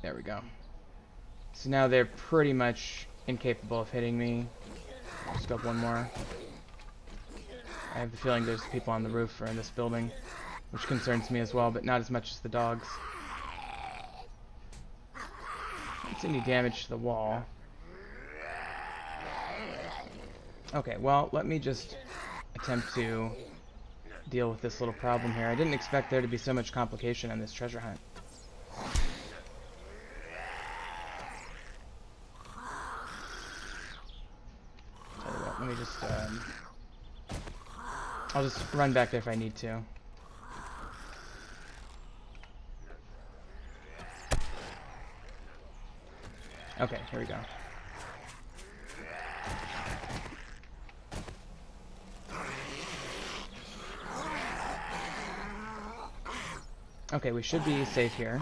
A: There we go. So now they're pretty much incapable of hitting me. Just go up one more. I have the feeling there's people on the roof or in this building, which concerns me as well, but not as much as the dogs. I don't see any damage to the wall. Okay, well, let me just attempt to deal with this little problem here. I didn't expect there to be so much complication on this treasure hunt. Let me just, I'll just run back there if I need to. Okay, here we go. Okay, we should be safe here.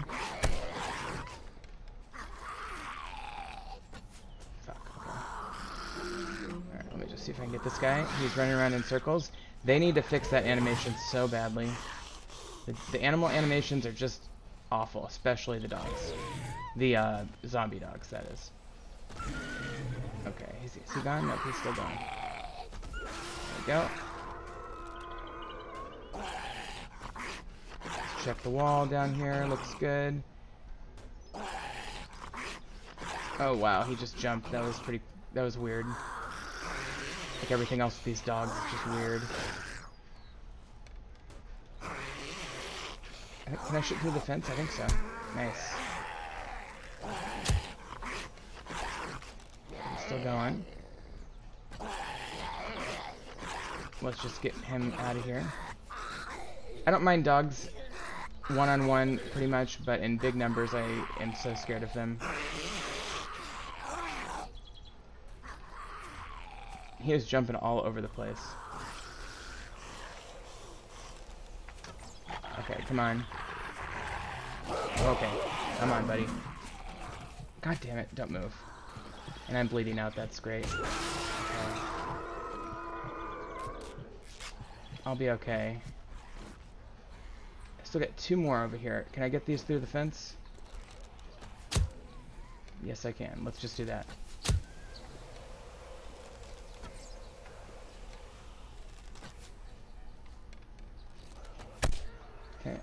A: Fuck, okay. Alright, let me just see if I can get this guy. He's running around in circles. They need to fix that animation so badly. The animal animations are just awful, especially the dogs. The zombie dogs, that is. Okay, is he gone? Nope, he's still going. There we go. Let's check the wall down here. Looks good. Oh wow, he just jumped. That was weird. Like everything else with these dogs is just weird. Can I shoot through the fence? I think so. Nice. I'm still going. Let's just get him out of here. I don't mind dogs one-on-one pretty much, but in big numbers I am so scared of them. He was jumping all over the place. Okay, come on. Okay, come on, buddy. God damn it, don't move. And I'm bleeding out, that's great. Okay. I'll be okay. I still got 2 more over here. Can I get these through the fence? Yes, I can. Let's just do that. Okay.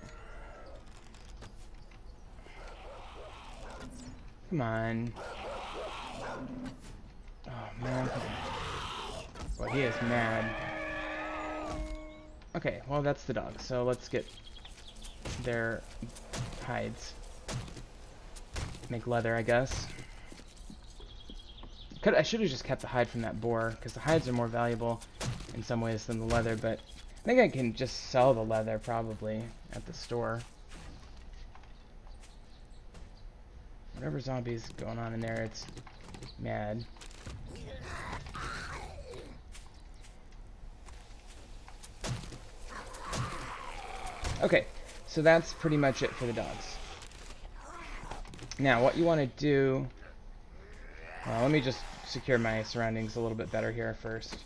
A: Come on. Oh, man. Well, he is mad. Okay, well, that's the dog. So let's get their hides. Make leather, I guess. I should have just kept the hide from that boar, because the hides are more valuable in some ways than the leather, but I think I can just sell the leather, probably, at the store. Whatever zombie's going on in there, it's mad. Okay, so that's pretty much it for the dogs. Now, what you want to do... Well, let me just secure my surroundings a little bit better here first.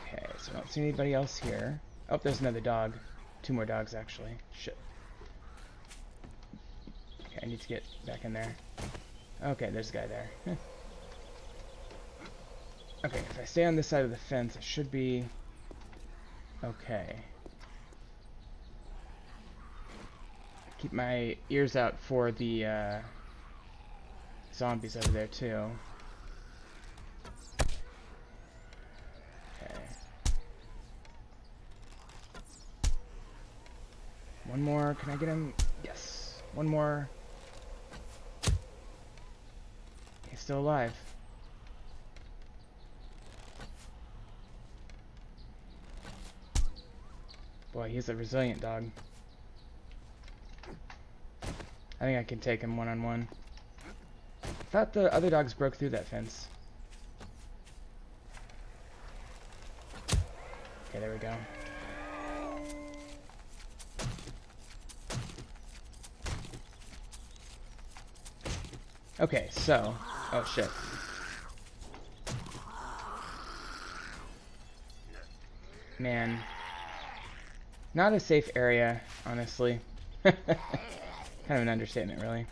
A: Okay, so I don't see anybody else here. Oh, there's another dog. 2 more dogs, actually. Shit. Okay, I need to get back in there. Okay, there's a guy there. Okay, if I stay on this side of the fence, I should be... okay. Keep my ears out for the zombies over there too. Okay. One more. Can I get him? Yes. One more. He's still alive. Boy, he's a resilient dog. I think I can take him one-on-one. I thought the other dogs broke through that fence. Okay, there we go. Okay, so... oh, shit. Man. Not a safe area, honestly. Kind of an understatement, really.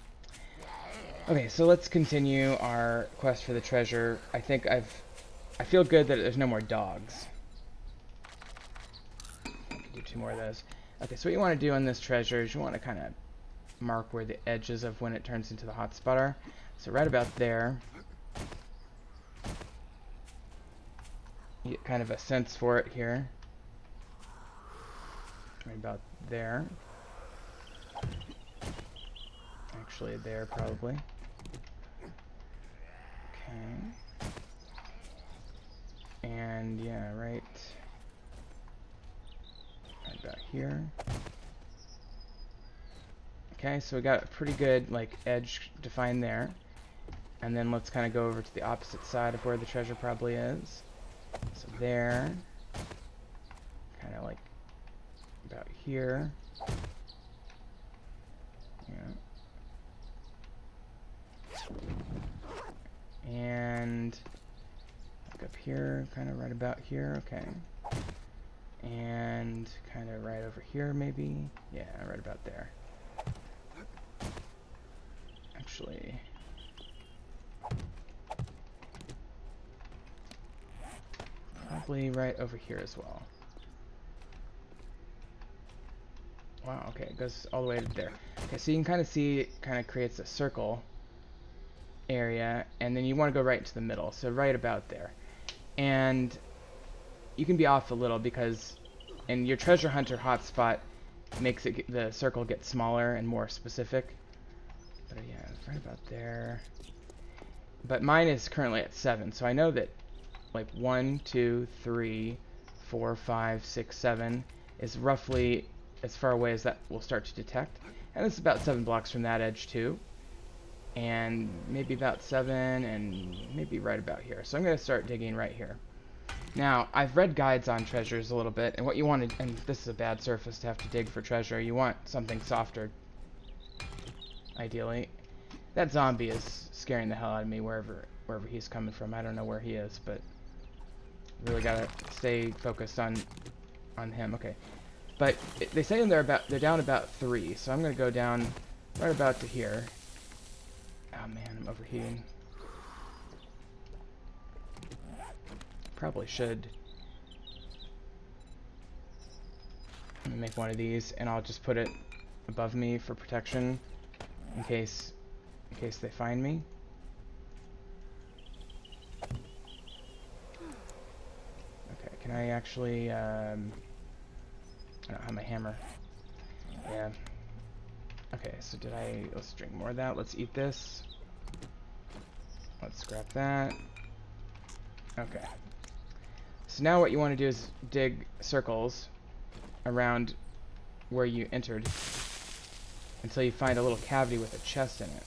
A: Okay, so let's continue our quest for the treasure. I think I feel good that there's no more dogs. I can do 2 more of those. Okay, so what you want to do on this treasure is you want to kind of mark where the edges of when it turns into the hotspot are. So right about there. You get kind of a sense for it here. Right about there. Actually, there probably. Okay. And yeah, right about here. Okay, so we got a pretty good like edge defined there. And then let's kind of go over to the opposite side of where the treasure probably is. So there. Kind of like about here. Yeah. And like up here, kind of right about here, okay. And kind of right over here maybe. Yeah, right about there. Actually, probably right over here as well. Wow, okay, it goes all the way to there. Okay, so you can kind of see it kind of creates a circle area, and then you want to go right into the middle, so right about there. And you can be off a little because in your treasure hunter hotspot makes it the circle get smaller and more specific. But yeah, it's right about there. But mine is currently at 7, so I know that like 1, 2, 3, 4, 5, 6, 7 is roughly as far away as that will start to detect. And it's about 7 blocks from that edge too. And maybe about 7, and maybe right about here. So I'm going to start digging right here. Now, I've read guides on treasures a little bit, and what you want to, and this is a bad surface to have to dig for treasure, you want something softer, ideally. That zombie is scaring the hell out of me wherever he's coming from. I don't know where he is, but really gotta stay focused on him. Okay, but they say they're down about 3, so I'm gonna go down right about to here. Oh man, I'm overheating. Probably should. Let me make one of these, and I'll just put it above me for protection, in case they find me. Okay, can I actually? I don't have my hammer. Yeah. Okay, so let's drink more of that. Let's eat this. Let's scrap that. Okay. So now what you want to do is dig circles around where you entered until you find a little cavity with a chest in it.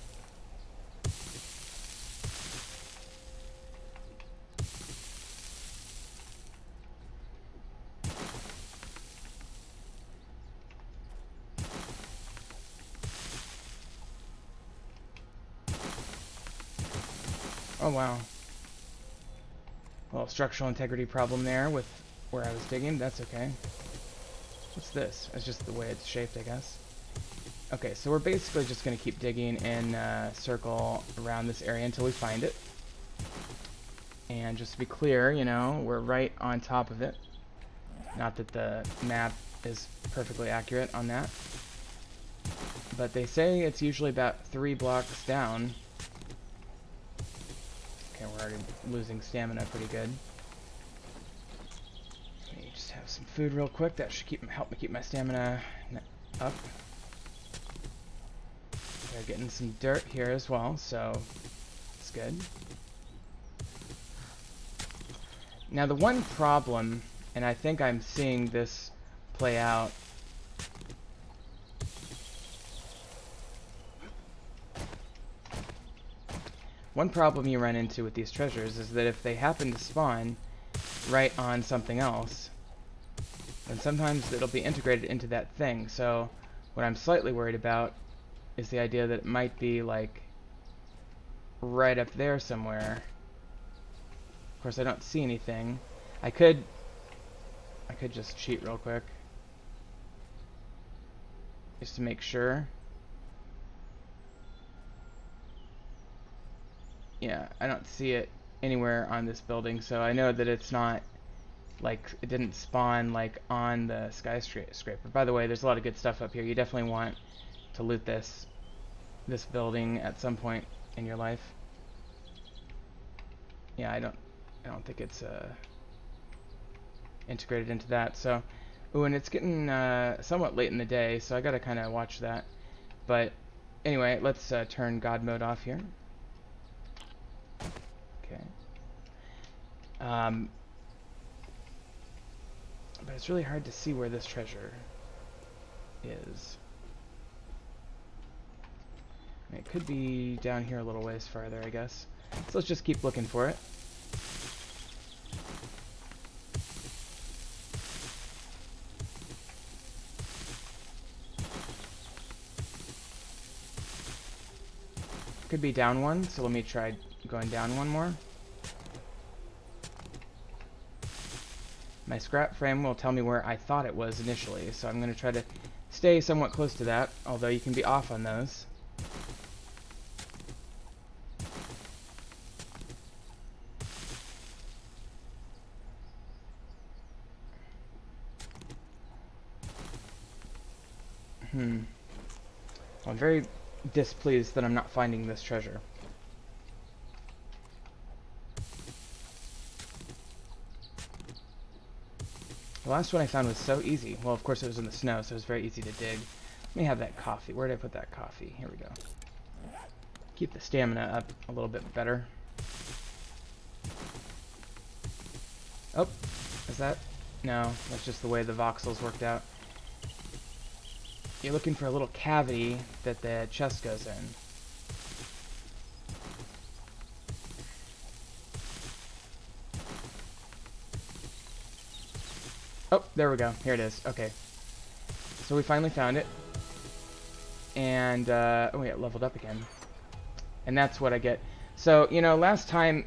A: Oh wow. A little structural integrity problem there with where I was digging. That's okay. What's this? It's just the way it's shaped, I guess. Okay, so we're basically just going to keep digging in a circle around this area until we find it. And just to be clear, you know, we're right on top of it. Not that the map is perfectly accurate on that. But they say it's usually about 3 blocks down. Okay, we're already losing stamina pretty good. Let me just have some food real quick. That should help me keep my stamina up. We're getting some dirt here as well, so it's good. Now the one problem, and I think I'm seeing this play out, one problem you run into with these treasures is that if they happen to spawn right on something else, then sometimes it'll be integrated into that thing. So what I'm slightly worried about is the idea that it might be like right up there somewhere. Of course, I don't see anything. I could just cheat real quick, just to make sure. Yeah, I don't see it anywhere on this building, so I know that it's not like it didn't spawn like on the skyscraper. By the way, there's a lot of good stuff up here. You definitely want to loot this building at some point in your life. Yeah, I don't think it's integrated into that. So, ooh, and it's getting somewhat late in the day, so I gotta kind of watch that. But anyway, let's turn God mode off here. Um, but it's really hard to see where this treasure is. I mean, it could be down here a little ways farther, I guess. So let's just keep looking for it. Could be down one, so let me try going down one more. My scrap frame will tell me where I thought it was initially, so I'm going to try to stay somewhat close to that, although you can be off on those. I'm very displeased that I'm not finding this treasure. The last one I found was so easy. Well, of course it was in the snow, so it was very easy to dig. Let me have that coffee. Where did I put that coffee? Here we go. Keep the stamina up a little bit better. Oh, is that? No, that's just the way the voxels worked out. You're looking for a little cavity that the chest goes in. Oh, there we go. Here it is. Okay. So we finally found it. And, oh yeah, it leveled up again. And that's what I get. So, you know, last time,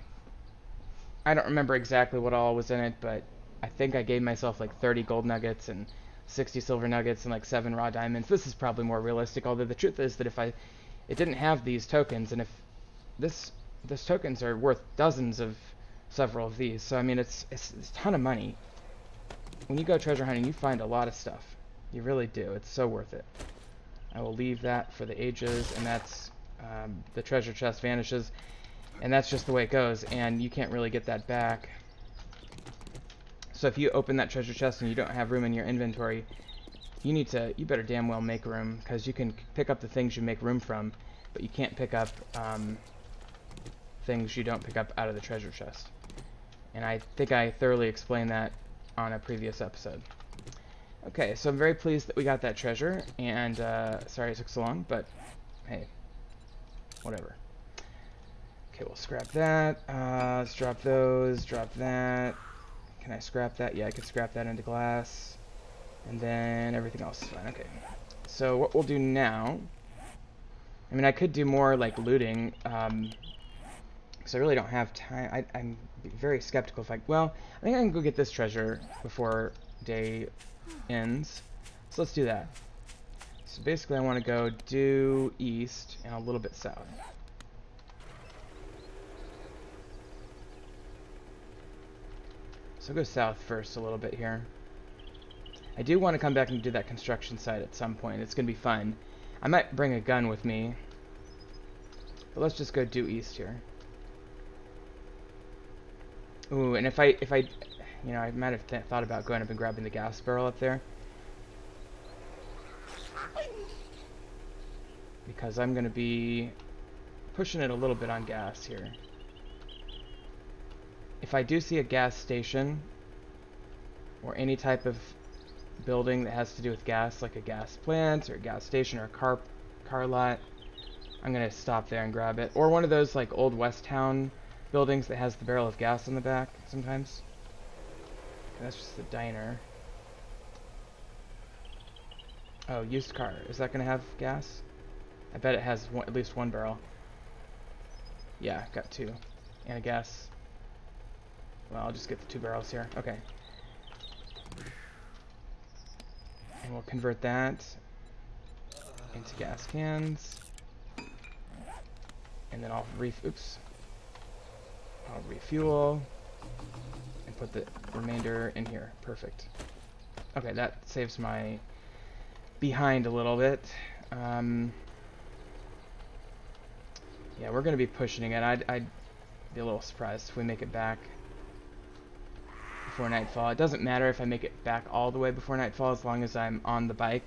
A: I don't remember exactly what all was in it, but I think I gave myself like 30 gold nuggets and 60 silver nuggets and like 7 raw diamonds. This is probably more realistic, although the truth is that if it didn't have these tokens, and if this tokens are worth dozens of several of these, so I mean it's a ton of money. When you go treasure hunting, you find a lot of stuff. You really do. It's so worth it. I will leave that for the ages, and that's the treasure chest vanishes, and that's just the way it goes, and you can't really get that back. So if you open that treasure chest and you don't have room in your inventory, you better damn well make room, because you can pick up the things you make room from, but you can't pick up things you don't pick up out of the treasure chest. And I think I thoroughly explained that on a previous episode. Okay, so I'm very pleased that we got that treasure, and sorry it took so long, but hey, whatever. Okay, we'll scrap that. Let's drop those, drop that. Can I scrap that? Yeah, I can scrap that into glass. And then everything else is fine. Okay. So what we'll do now, I mean, I could do more like looting, because I really don't have time. I'm very skeptical if well, I think I can go get this treasure before day ends. So let's do that. So basically I want to go due east and a little bit south. So go south first a little bit here. I do want to come back and do that construction site at some point. It's going to be fun. I might bring a gun with me. But let's just go due east here. Ooh, and if I, you know, I might have thought about going up and grabbing the gas barrel up there. Because I'm going to be pushing it a little bit on gas here. If I do see a gas station or any type of building that has to do with gas, like a gas plant or a gas station or a car lot, I'm gonna stop there and grab it. Or one of those like old West Town buildings that has the barrel of gas on the back sometimes. That's just the diner. Oh, used car. Is that gonna have gas? I bet it has at least one barrel. Yeah, got 2. And a gas. Well, I'll just get the 2 barrels here. Okay. And we'll convert that into gas cans. And then I'll refuel and put the remainder in here. Perfect. Okay, that saves my behind a little bit. Yeah, we're gonna be pushing it. I'd be a little surprised if we make it back before nightfall. It doesn't matter if I make it back all the way before nightfall, as long as I'm on the bike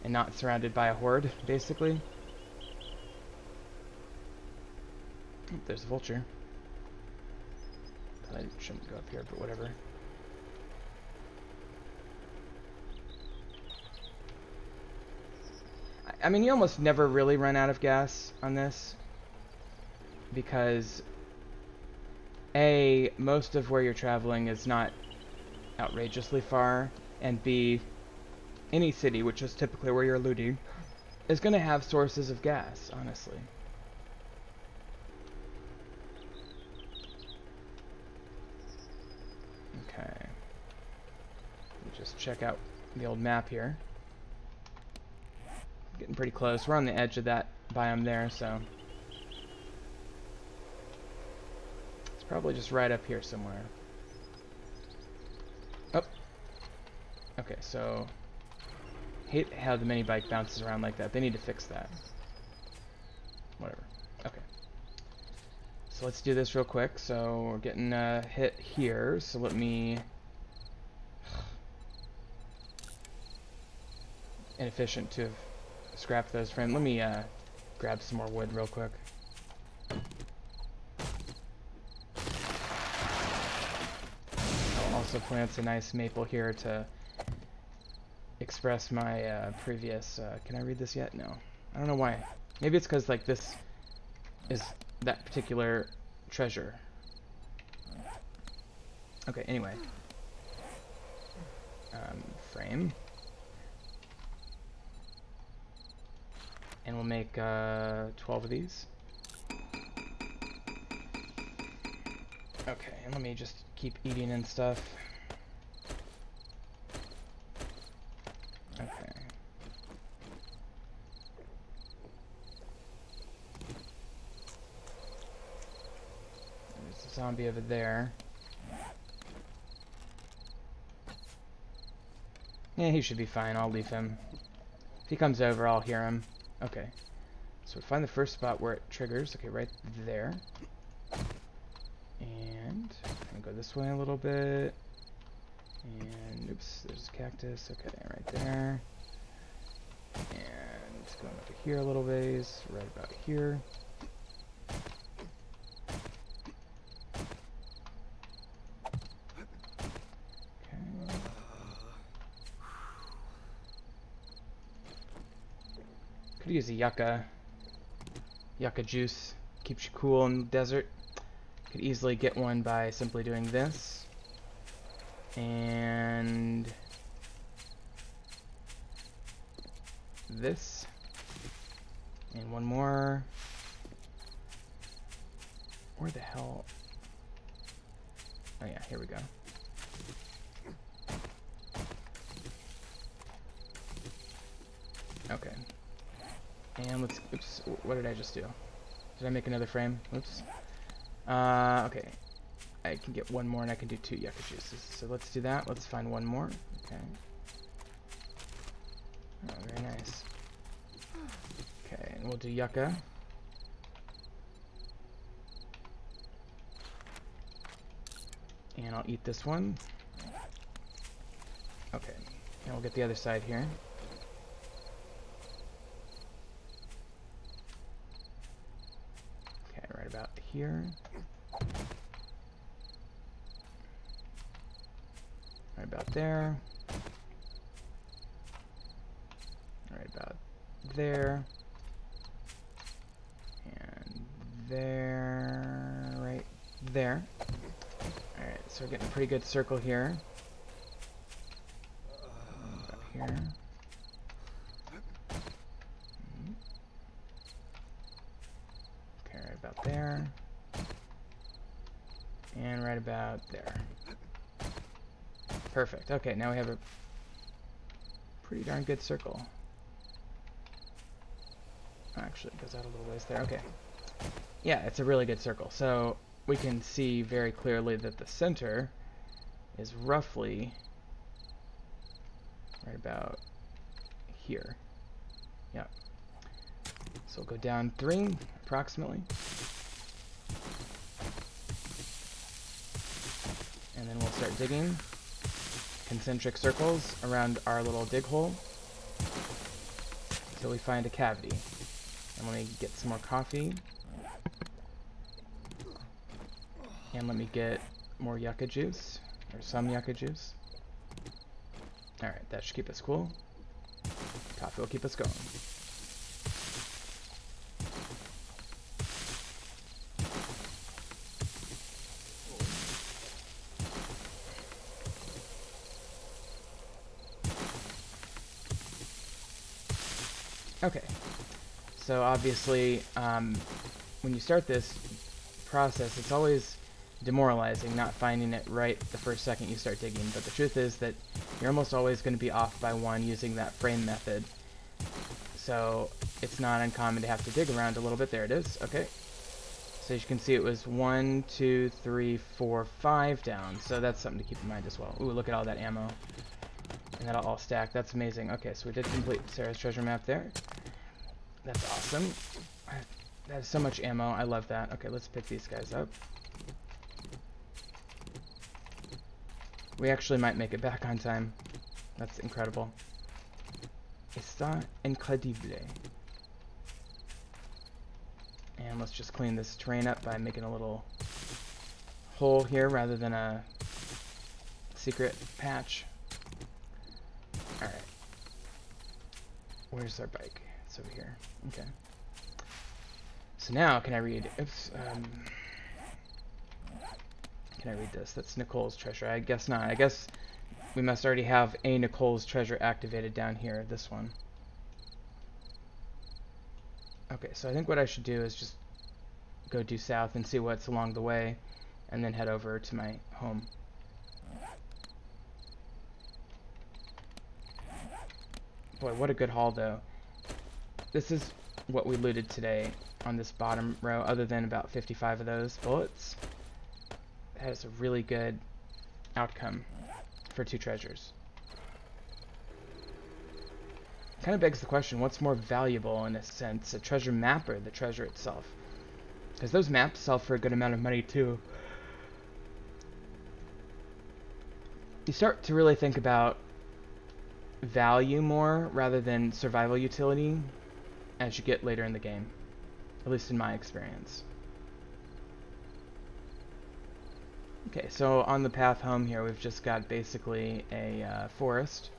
A: and not surrounded by a horde, basically. Oh, there's a vulture. I shouldn't go up here, but whatever. I mean, you almost never really run out of gas on this, because A, most of where you're traveling is not outrageously far, and B, any city, which is typically where you're looting, is going to have sources of gas, honestly. Okay. Let me just check out the old map here. Getting pretty close. We're on the edge of that biome there, so it's probably just right up here somewhere. Oh. Okay, so hate how the mini bike bounces around like that. They need to fix that. Whatever. Okay. So let's do this real quick. So we're getting hit here. So let me... Inefficient to have scrapped those frames. Let me grab some more wood real quick. I'll also plant a nice maple here to express my previous... can I read this yet? No. I don't know why. Maybe it's because like this is that particular treasure. Okay, anyway. Frame. And we'll make 12 of these. Okay, and let me just keep eating and stuff. Okay. There's a zombie over there. Yeah, he should be fine. I'll leave him. If he comes over, I'll hear him. Okay. So find the first spot where it triggers. Okay, right there. And I'm gonna go this way a little bit. And oops, there's a cactus. Okay, right there. And going over here a little ways, right about here. Could use a yucca juice. Keeps you cool in the desert. Could easily get one by simply doing this. And this. And one more. Where the hell? Oh yeah, here we go. Okay. And let's, oops, what did I just do? Did I make another frame? Oops. Okay. I can get one more and I can do 2 yucca juices. So let's do that. Let's find one more. Okay. Oh, very nice. Okay, and we'll do yucca. And I'll eat this one. Okay. And we'll get the other side here. Right about here. Right about there. Right about there. And there. Right there. Alright, so we're getting a pretty good circle here. About here. About there, and right about there. Perfect. Okay, now we have a pretty darn good circle. Actually, it goes out a little ways there. Okay. Yeah, it's a really good circle. So we can see very clearly that the center is roughly right about here. Yep. So we'll go down 3, approximately. And then we'll start digging concentric circles around our little dig hole until we find a cavity. And let me get some more coffee. And let me get more yucca juice, or some yucca juice. Alright, that should keep us cool. Coffee will keep us going. Okay, so obviously, when you start this process, it's always demoralizing not finding it right the first second you start digging, but the truth is that you're almost always going to be off by one using that frame method. So it's not uncommon to have to dig around a little bit. There it is. Okay. So as you can see, it was 1, 2, 3, 4, 5 down. So that's something to keep in mind as well. Ooh, look at all that ammo. And that'll all stack. That's amazing. Okay, so we did complete Sarah's treasure map there. That's awesome. That is so much ammo. I love that. Okay, let's pick these guys up. We actually might make it back on time. That's incredible. Está incredible. And let's just clean this terrain up by making a little hole here rather than a secret patch. Alright. Where's our bike? It's over here. Okay. So now, can I read... Oops. Can I read this? That's Nicole's treasure. I guess not. I guess we must already have a Nicole's treasure activated down here. This one. Okay, so I think what I should do is just go due south and see what's along the way, and then head over to my home. Boy, what a good haul, though. This is what we looted today on this bottom row, other than about 55 of those bullets. That is a really good outcome for 2 treasures. Kind of begs the question, what's more valuable in a sense, a treasure map or the treasure itself? Because those maps sell for a good amount of money too. You start to really think about value more rather than survival utility as you get later in the game, at least in my experience. Okay, so on the path home here, we've just got basically a forest.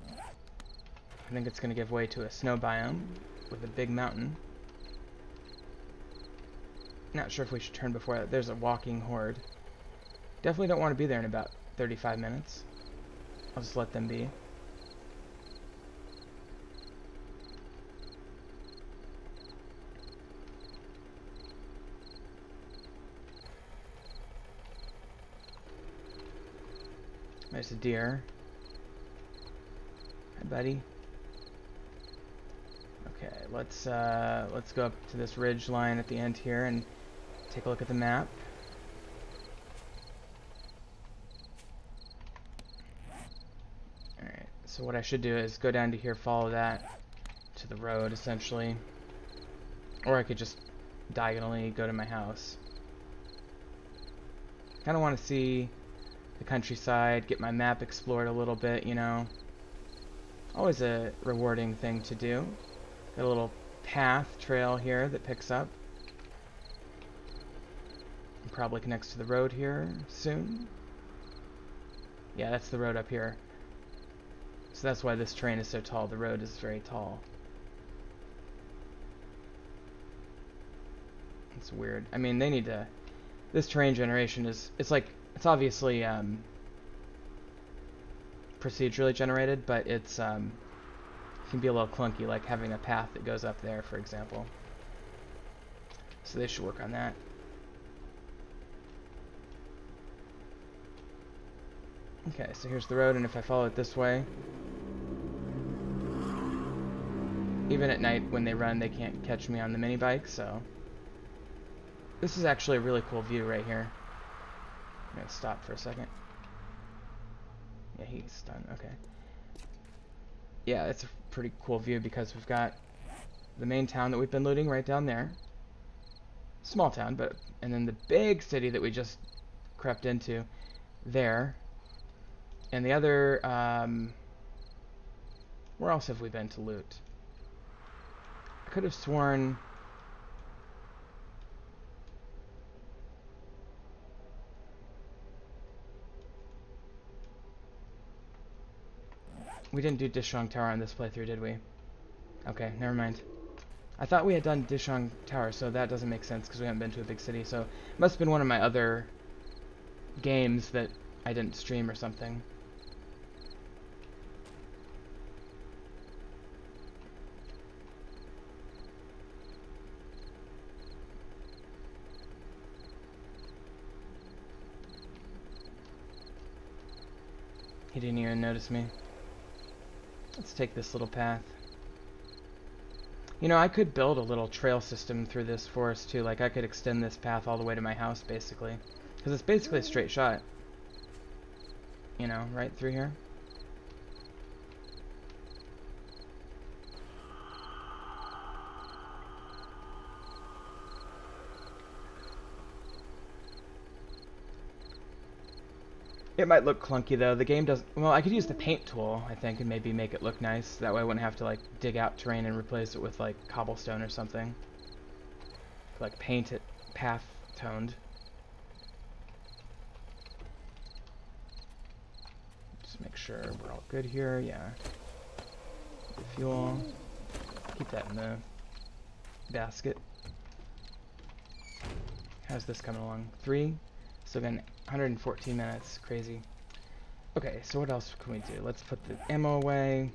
A: I think it's going to give way to a snow biome with a big mountain. Not sure if we should turn before that. There's a walking horde. Definitely don't want to be there in about 35 minutes. I'll just let them be. There's a deer. Hi, buddy. Okay, let's go up to this ridge line at the end here and take a look at the map. Alright, so what I should do is go down to here, follow that to the road, essentially. Or I could just diagonally go to my house. Kind of want to see the countryside, get my map explored a little bit, you know. Always a rewarding thing to do. Got a little path trail here that picks up. Probably connects to the road here soon. Yeah, that's the road up here. So that's why this terrain is so tall. The road is very tall. It's weird. I mean, they need to... This terrain generation is... It's like... It's obviously procedurally generated, but it's can be a little clunky, like having a path that goes up there, for example. So they should work on that. Okay, so here's the road, and if I follow it this way, even at night when they run, they can't catch me on the mini bike, so this is actually a really cool view right here. I'm gonna stop for a second. Yeah, he's done. Okay. Yeah, it's a pretty cool view because we've got the main town that we've been looting right down there. Small town, but... And then the big city that we just crept into there. And the other... where else have we been to loot? I could have sworn... We didn't do Dishong Tower on this playthrough, did we? Okay, never mind. I thought we had done Dishong Tower, so that doesn't make sense because we haven't been to a big city. So it must have been one of my other games that I didn't stream or something. He didn't even notice me. Let's take this little path. You know, I could build a little trail system through this forest too. Like, I could extend this path all the way to my house, basically. Because it's basically a straight shot. You know, right through here. It might look clunky though. The game doesn't. Well, I could use the paint tool, I think, and maybe make it look nice. That way I wouldn't have to like dig out terrain and replace it with like cobblestone or something. Like paint it path toned. Just make sure we're all good here. Yeah. The fuel. Keep that in the basket. How's this coming along? 3. So again, 114 minutes. Crazy. Okay, so what else can we do? Let's put the ammo away.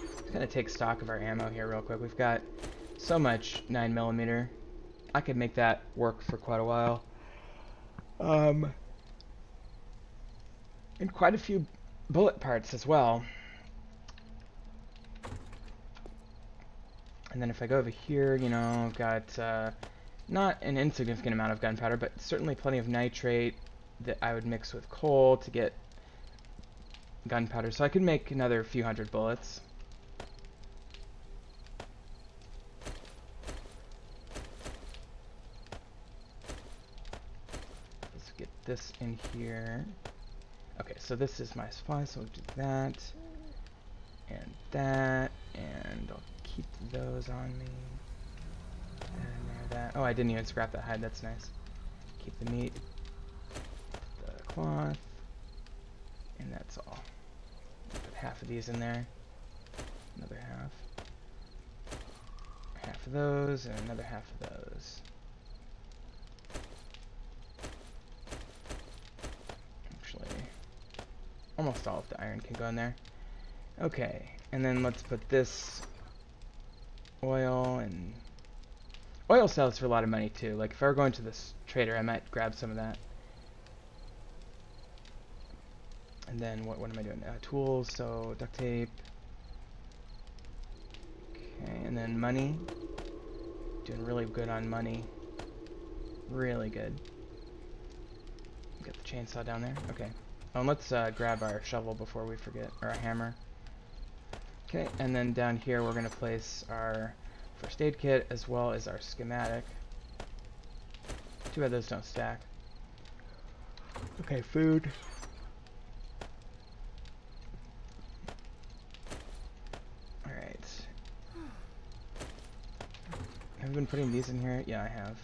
A: Just gonna take stock of our ammo here real quick. We've got so much 9mm. I could make that work for quite a while. And quite a few bullet parts as well. And then if I go over here, you know, I've got not an insignificant amount of gunpowder, but certainly plenty of nitrate that I would mix with coal to get gunpowder. So I could make another few hundred bullets. Let's get this in here. Okay, so this is my supply, so we'll do that. And that, and I'll keep those on me. And that. Oh, I didn't even scrap that hide. That's nice. Keep the meat, the cloth, and that's all. Put half of these in there. Another half. Half of those, and another half of those. Actually, almost all of the iron can go in there. Okay, and then let's put this oil and oil sells for a lot of money too. Like if I were going to this trader, I might grab some of that. And then what am I doing? Tools, so duct tape. Okay, and then money. Doing really good on money. Really good. Get the chainsaw down there. Okay. Oh, and let's grab our shovel before we forget, or our hammer. Okay, and then down here we're going to place our first aid kit as well as our schematic. Too bad those don't stack. Okay, food. Alright. Have I been putting these in here? Yeah, I have.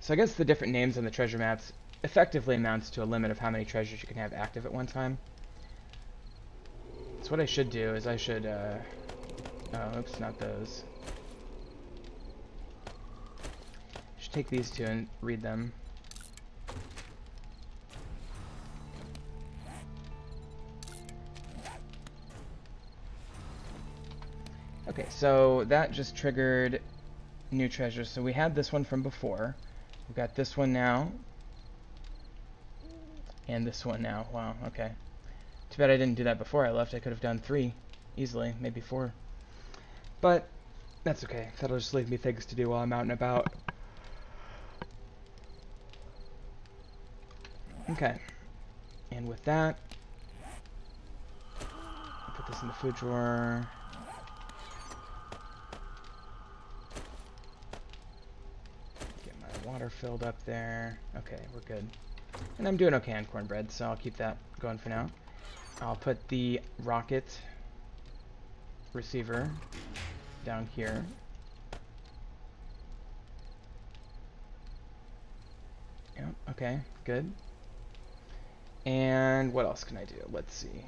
A: So I guess the different names on the treasure maps effectively amounts to a limit of how many treasures you can have active at one time. So what I should do is I should, oh, oops, not those. I should take these two and read them. Okay, so that just triggered new treasures. So we had this one from before. We've got this one now. And this one now. Wow, okay. Too bad I didn't do that before I left. I could have done 3 easily, maybe 4. But that's okay. That'll just leave me things to do while I'm out and about. Okay. And with that, I'll put this in the food drawer. Get my water filled up there. Okay, we're good. And I'm doing okay on cornbread, so I'll keep that going for now. I'll put the rocket receiver down here. Yep, okay, good. And what else can I do? Let's see.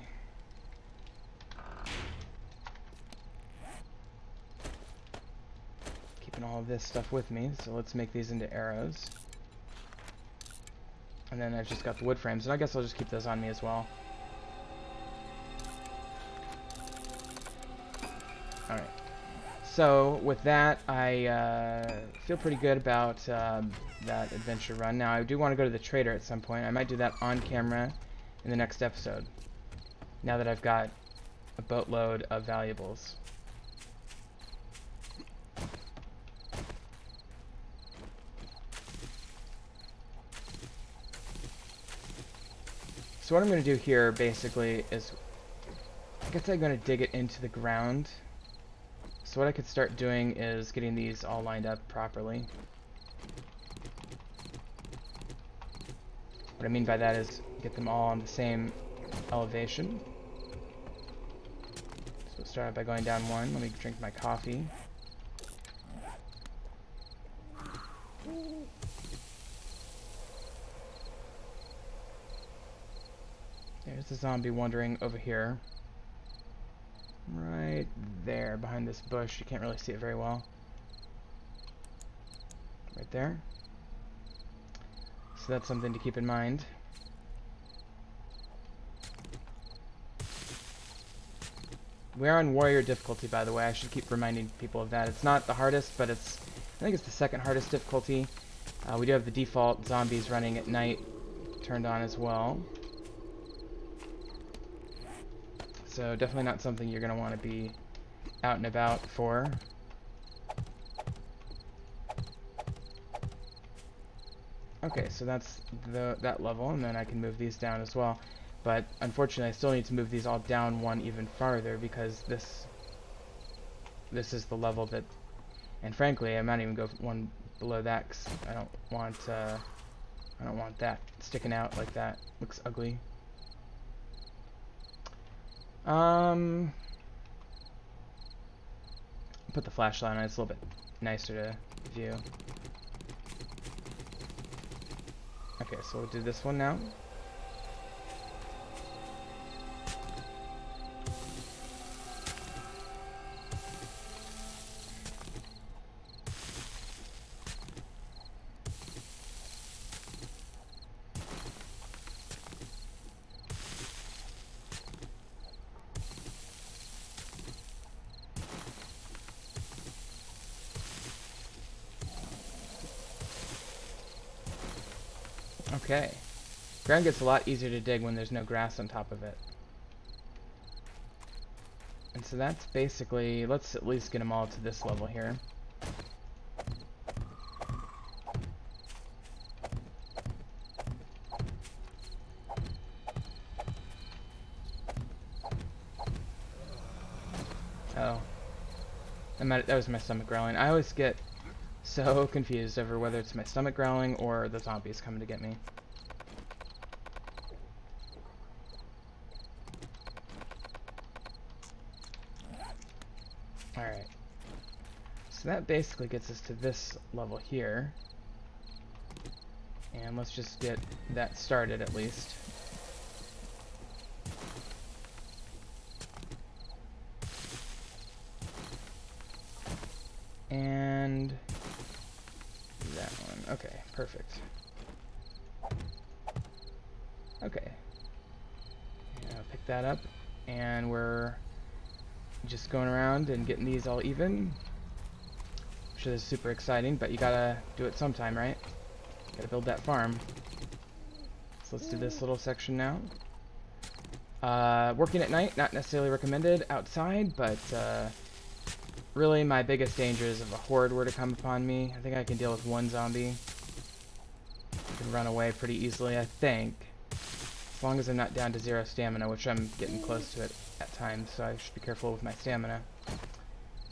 A: Keeping all of this stuff with me, so let's make these into arrows. And then I've just got the wood frames, and I guess I'll just keep those on me as well. Alright. So, with that, I feel pretty good about that adventure run. Now, I do want to go to the trader at some point. I might do that on camera in the next episode, now that I've got a boatload of valuables. So what I'm going to do here, basically, is I guess I'm going to dig it into the ground. So what I could start doing is getting these all lined up properly. What I mean by that is get them all on the same elevation. So we'll start out by going down one. Let me drink my coffee. There's the zombie wandering over here. Right there, behind this bush. You can't really see it very well. Right there. So that's something to keep in mind. We are on warrior difficulty, by the way. I should keep reminding people of that. It's not the hardest, but it's, I think it's the second hardest difficulty. We do have the default zombies running at night turned on as well. So definitely not something you're going to want to be out and about for. Okay, so that's that level, and then I can move these down as well. But unfortunately, I still need to move these all down one even farther, because this is the level that, and frankly, I might even go one below that, because I don't want that sticking out like that. Looks ugly. Put the flashlight on. It's a little bit nicer to view. Okay, so we'll do this one now. Okay. Ground gets a lot easier to dig when there's no grass on top of it. And so that's basically, let's at least get them all to this level here. Oh. That was my stomach growling. I always get so confused over whether it's my stomach growling or the zombies coming to get me. Alright. So that basically gets us to this level here. And let's just get that started at least. And that one. Okay, perfect. Okay. Yeah, pick that up, and we're just going around and getting these all even. I'm sure this is super exciting, but you gotta do it sometime, right? Gotta build that farm. So let's do this little section now. Working at night, not necessarily recommended outside, but really my biggest danger is if a horde were to come upon me. I think I can deal with one zombie. I can run away pretty easily, I think. As long as I'm not down to 0 stamina, which I'm getting close to it at times, so I should be careful with my stamina.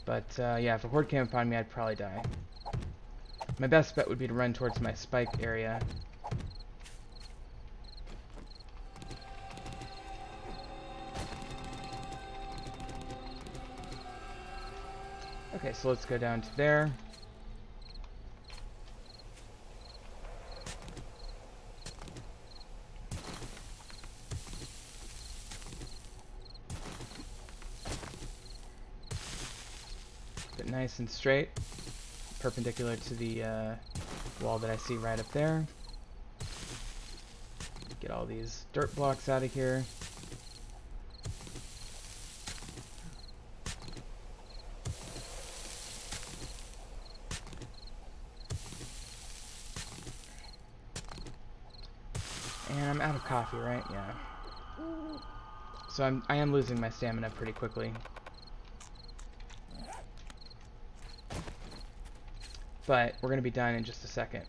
A: But yeah, if a horde came upon me, I'd probably die. My best bet would be to run towards my spike area. Okay, so let's go down to there. nice and straight, perpendicular to the wall that I see right up there. Get all these dirt blocks out of here. And I'm out of coffee, right? Yeah. So I am losing my stamina pretty quickly. But we're going to be done in just a second.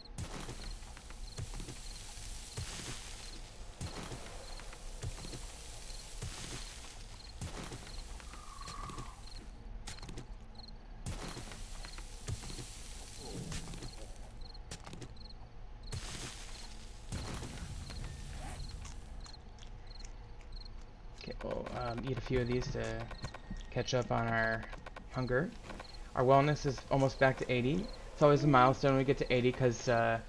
A: Okay, we'll eat a few of these to catch up on our hunger. Our wellness is almost back to 80. It's always a milestone when we get to 80 because then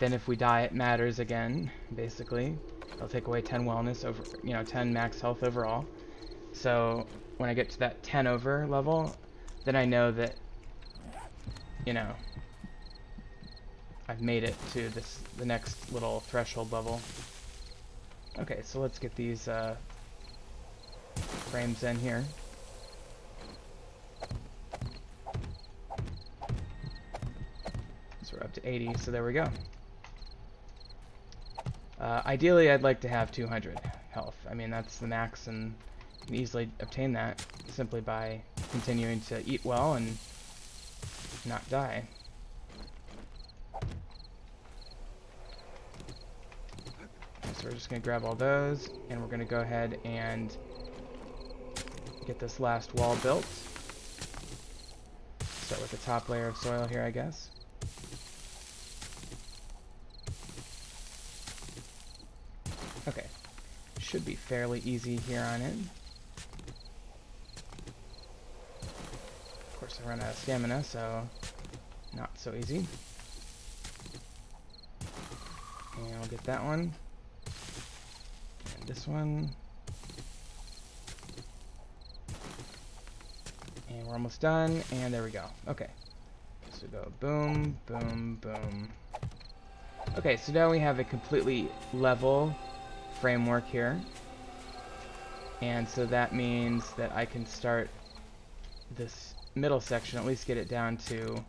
A: if we die it matters again, basically. It'll take away 10 wellness over, 10 max health overall. So when I get to that 10 over level, then I know that, I've made it to the next little threshold level. Okay, so let's get these frames in here. So we're up to 80, so there we go. Ideally, I'd like to have 200 health. I mean, that's the max, and you can easily obtain that simply by continuing to eat well and not die. So we're just going to grab all those, and we're going to go ahead and get this last wall built. Start with the top layer of soil here, I guess. Okay, should be fairly easy here on in. Of course, I run out of stamina, so not so easy. And I'll get that one. And this one. And we're almost done, and there we go. Okay. So we go boom, boom, boom. Okay, so now we have a completely level framework here. And so that means that I can start this middle section, at least get it down to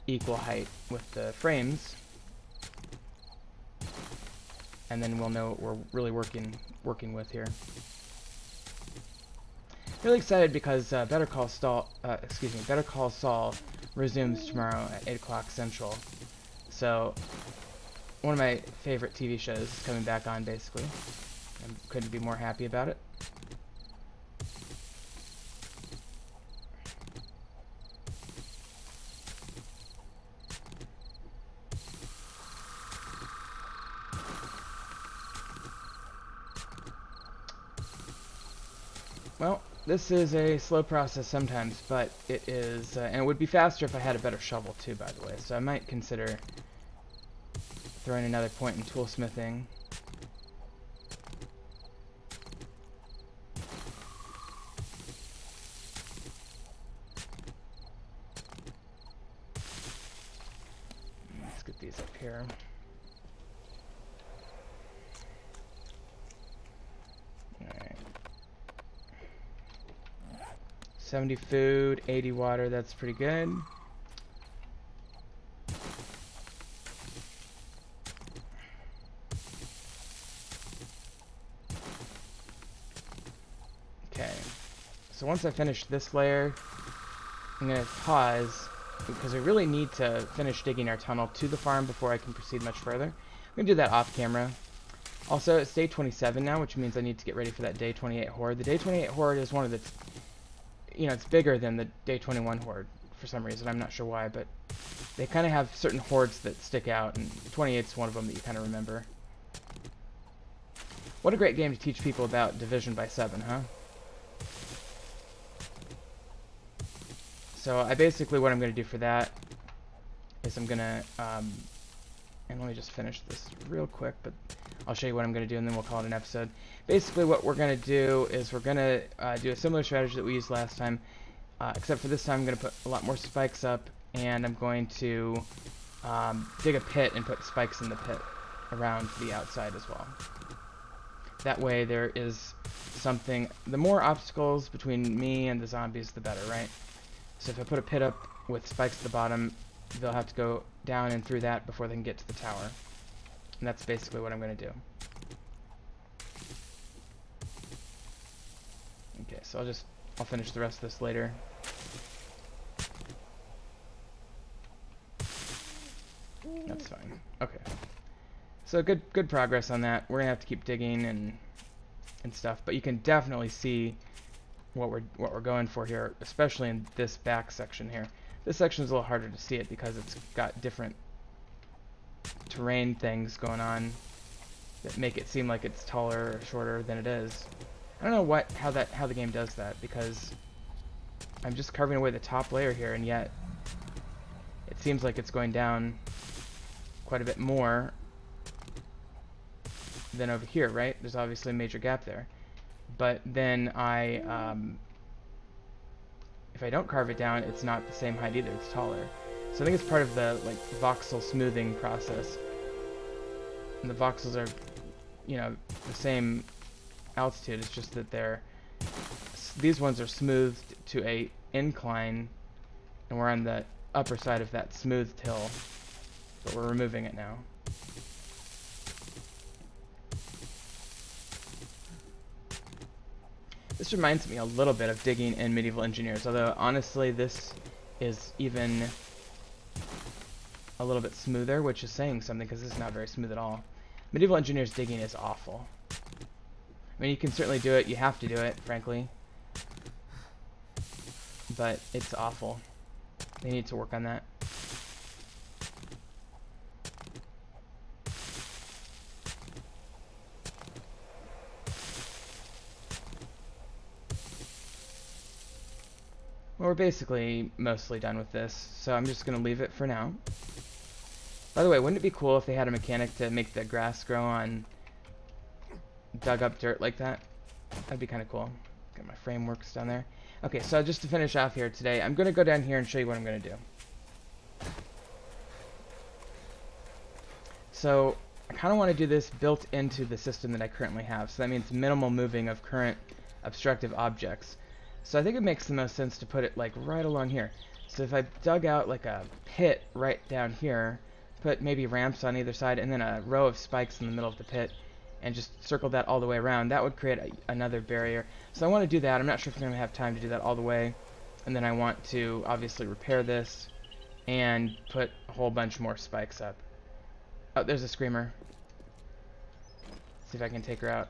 A: equal height with the frames. And then we'll know what we're really working with here. Really excited because Better Call Saul resumes tomorrow at 8 o'clock Central. So one of my favorite TV shows is coming back on, basically. I couldn't be more happy about it. Well, this is a slow process sometimes, but it is, and it would be faster if I had a better shovel too, by the way. So I might consider throwing another point in toolsmithing. Let's get these up here. Alright. 70 food, 80 water, that's pretty good. Okay, so once I finish this layer, I'm going to pause because we really need to finish digging our tunnel to the farm before I can proceed much further. I'm going to do that off camera. Also, it's day 27 now, which means I need to get ready for that day 28 horde. The day 28 horde is one of the, it's bigger than the day 21 horde for some reason. I'm not sure why, but they kind of have certain hordes that stick out, and 28 is one of them that you kind of remember. What a great game to teach people about division by 7, huh? So I basically, what I'm going to do for that is I'm going to, and let me just finish this real quick, but I'll show you what I'm going to do and then we'll call it an episode. Basically what we're going to do is we're going to do a similar strategy that we used last time. except for this time I'm going to put a lot more spikes up, and I'm going to dig a pit and put spikes in the pit around the outside as well. That way there is something, the more obstacles between me and the zombies, the better, right? So if I put a pit up with spikes at the bottom, they'll have to go down and through that before they can get to the tower. And that's basically what I'm going to do. Okay, so I'll finish the rest of this later. That's fine. Okay. So good progress on that. We're gonna have to keep digging and stuff, but you can definitely see what we're going for here, especially in this back section here. This section is a little harder to see it because it's got different terrain things going on that make it seem like it's taller or shorter than it is. I don't know how the game does that, because I'm just carving away the top layer here, and yet it seems like it's going down quite a bit more than over here, right? There's obviously a major gap there. But then if I don't carve it down, it's not the same height either, it's taller. So I think it's part of the voxel smoothing process. And the voxels are, the same altitude, it's just that these ones are smoothed to a incline, and we're on the upper side of that smoothed hill, but we're removing it now. This reminds me a little bit of digging in Medieval Engineers, although honestly this is even a little bit smoother, which is saying something because this is not very smooth at all. Medieval Engineers digging is awful. I mean, you can certainly do it, you have to do it, frankly, but it's awful. They need to work on that. Well, we're basically mostly done with this, so I'm just going to leave it for now. By the way, wouldn't it be cool if they had a mechanic to make the grass grow on dug up dirt like that? That'd be kind of cool. Got my frameworks down there. Okay, so just to finish off here today, I'm going to go down here and show you what I'm going to do. So I kind of want to do this built into the system that I currently have. So that means minimal moving of current obstructive objects. So I think it makes the most sense to put it right along here. So if I dug out a pit right down here, put maybe ramps on either side, and then a row of spikes in the middle of the pit, and just circle that all the way around, that would create another barrier. So I want to do that. I'm not sure if I'm going to have time to do that all the way. And then I want to obviously repair this and put a whole bunch more spikes up. Oh, there's a screamer. See if I can take her out.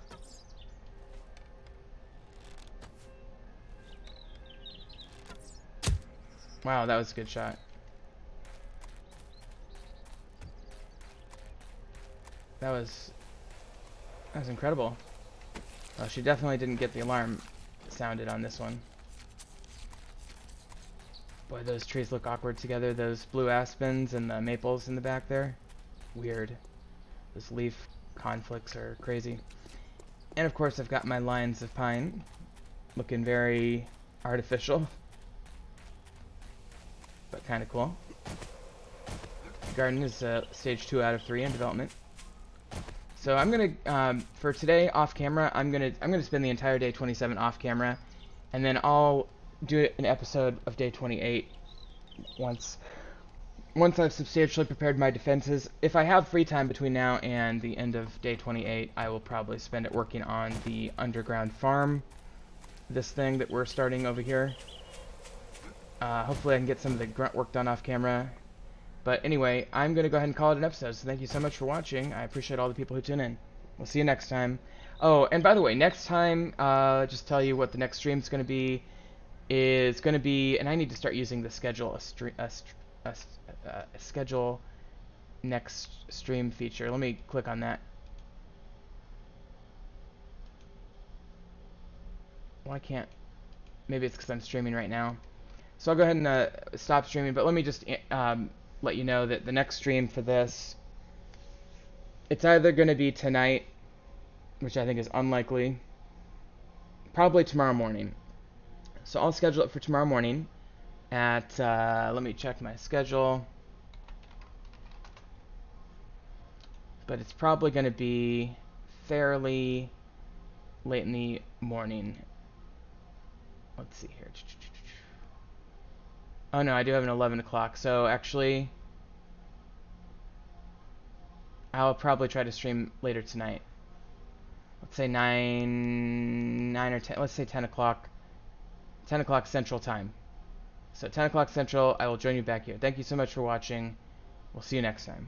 A: Wow, that was a good shot. That was incredible. Well, she definitely didn't get the alarm sounded on this one. Boy, those trees look awkward together. Those blue aspens and the maples in the back there. Weird. Those leaf conflicts are crazy. And of course I've got my lines of pine. Looking very artificial. But kind of cool. The garden is stage 2 out of 3 in development. So I'm gonna for today off camera, I'm gonna spend the entire day 27 off camera, and then I'll do an episode of day 28 once I've substantially prepared my defenses. If I have free time between now and the end of day 28, I will probably spend it working on the underground farm, this thing that we're starting over here. Hopefully I can get some of the grunt work done off camera. But anyway, I'm going to go ahead and call it an episode, so thank you so much for watching. I appreciate all the people who tune in. We'll see you next time. Oh, and by the way, next time, just tell you what the next stream's going to be. Is going to be, and I need to start using the schedule schedule next stream feature. Let me click on that. Well, I can't. Maybe it's because I'm streaming right now. So I'll go ahead and stop streaming, but let me just let you know that the next stream for this, it's either going to be tonight, which I think is unlikely, probably tomorrow morning. So I'll schedule it for tomorrow morning at, let me check my schedule. But it's probably going to be fairly late in the morning. Let's see here. Oh no, I do have an 11 o'clock. So actually, I'll probably try to stream later tonight. Let's say 9 or 10. Let's say 10 o'clock. 10 o'clock Central Time. So 10 o'clock Central, I will join you back here. Thank you so much for watching. We'll see you next time.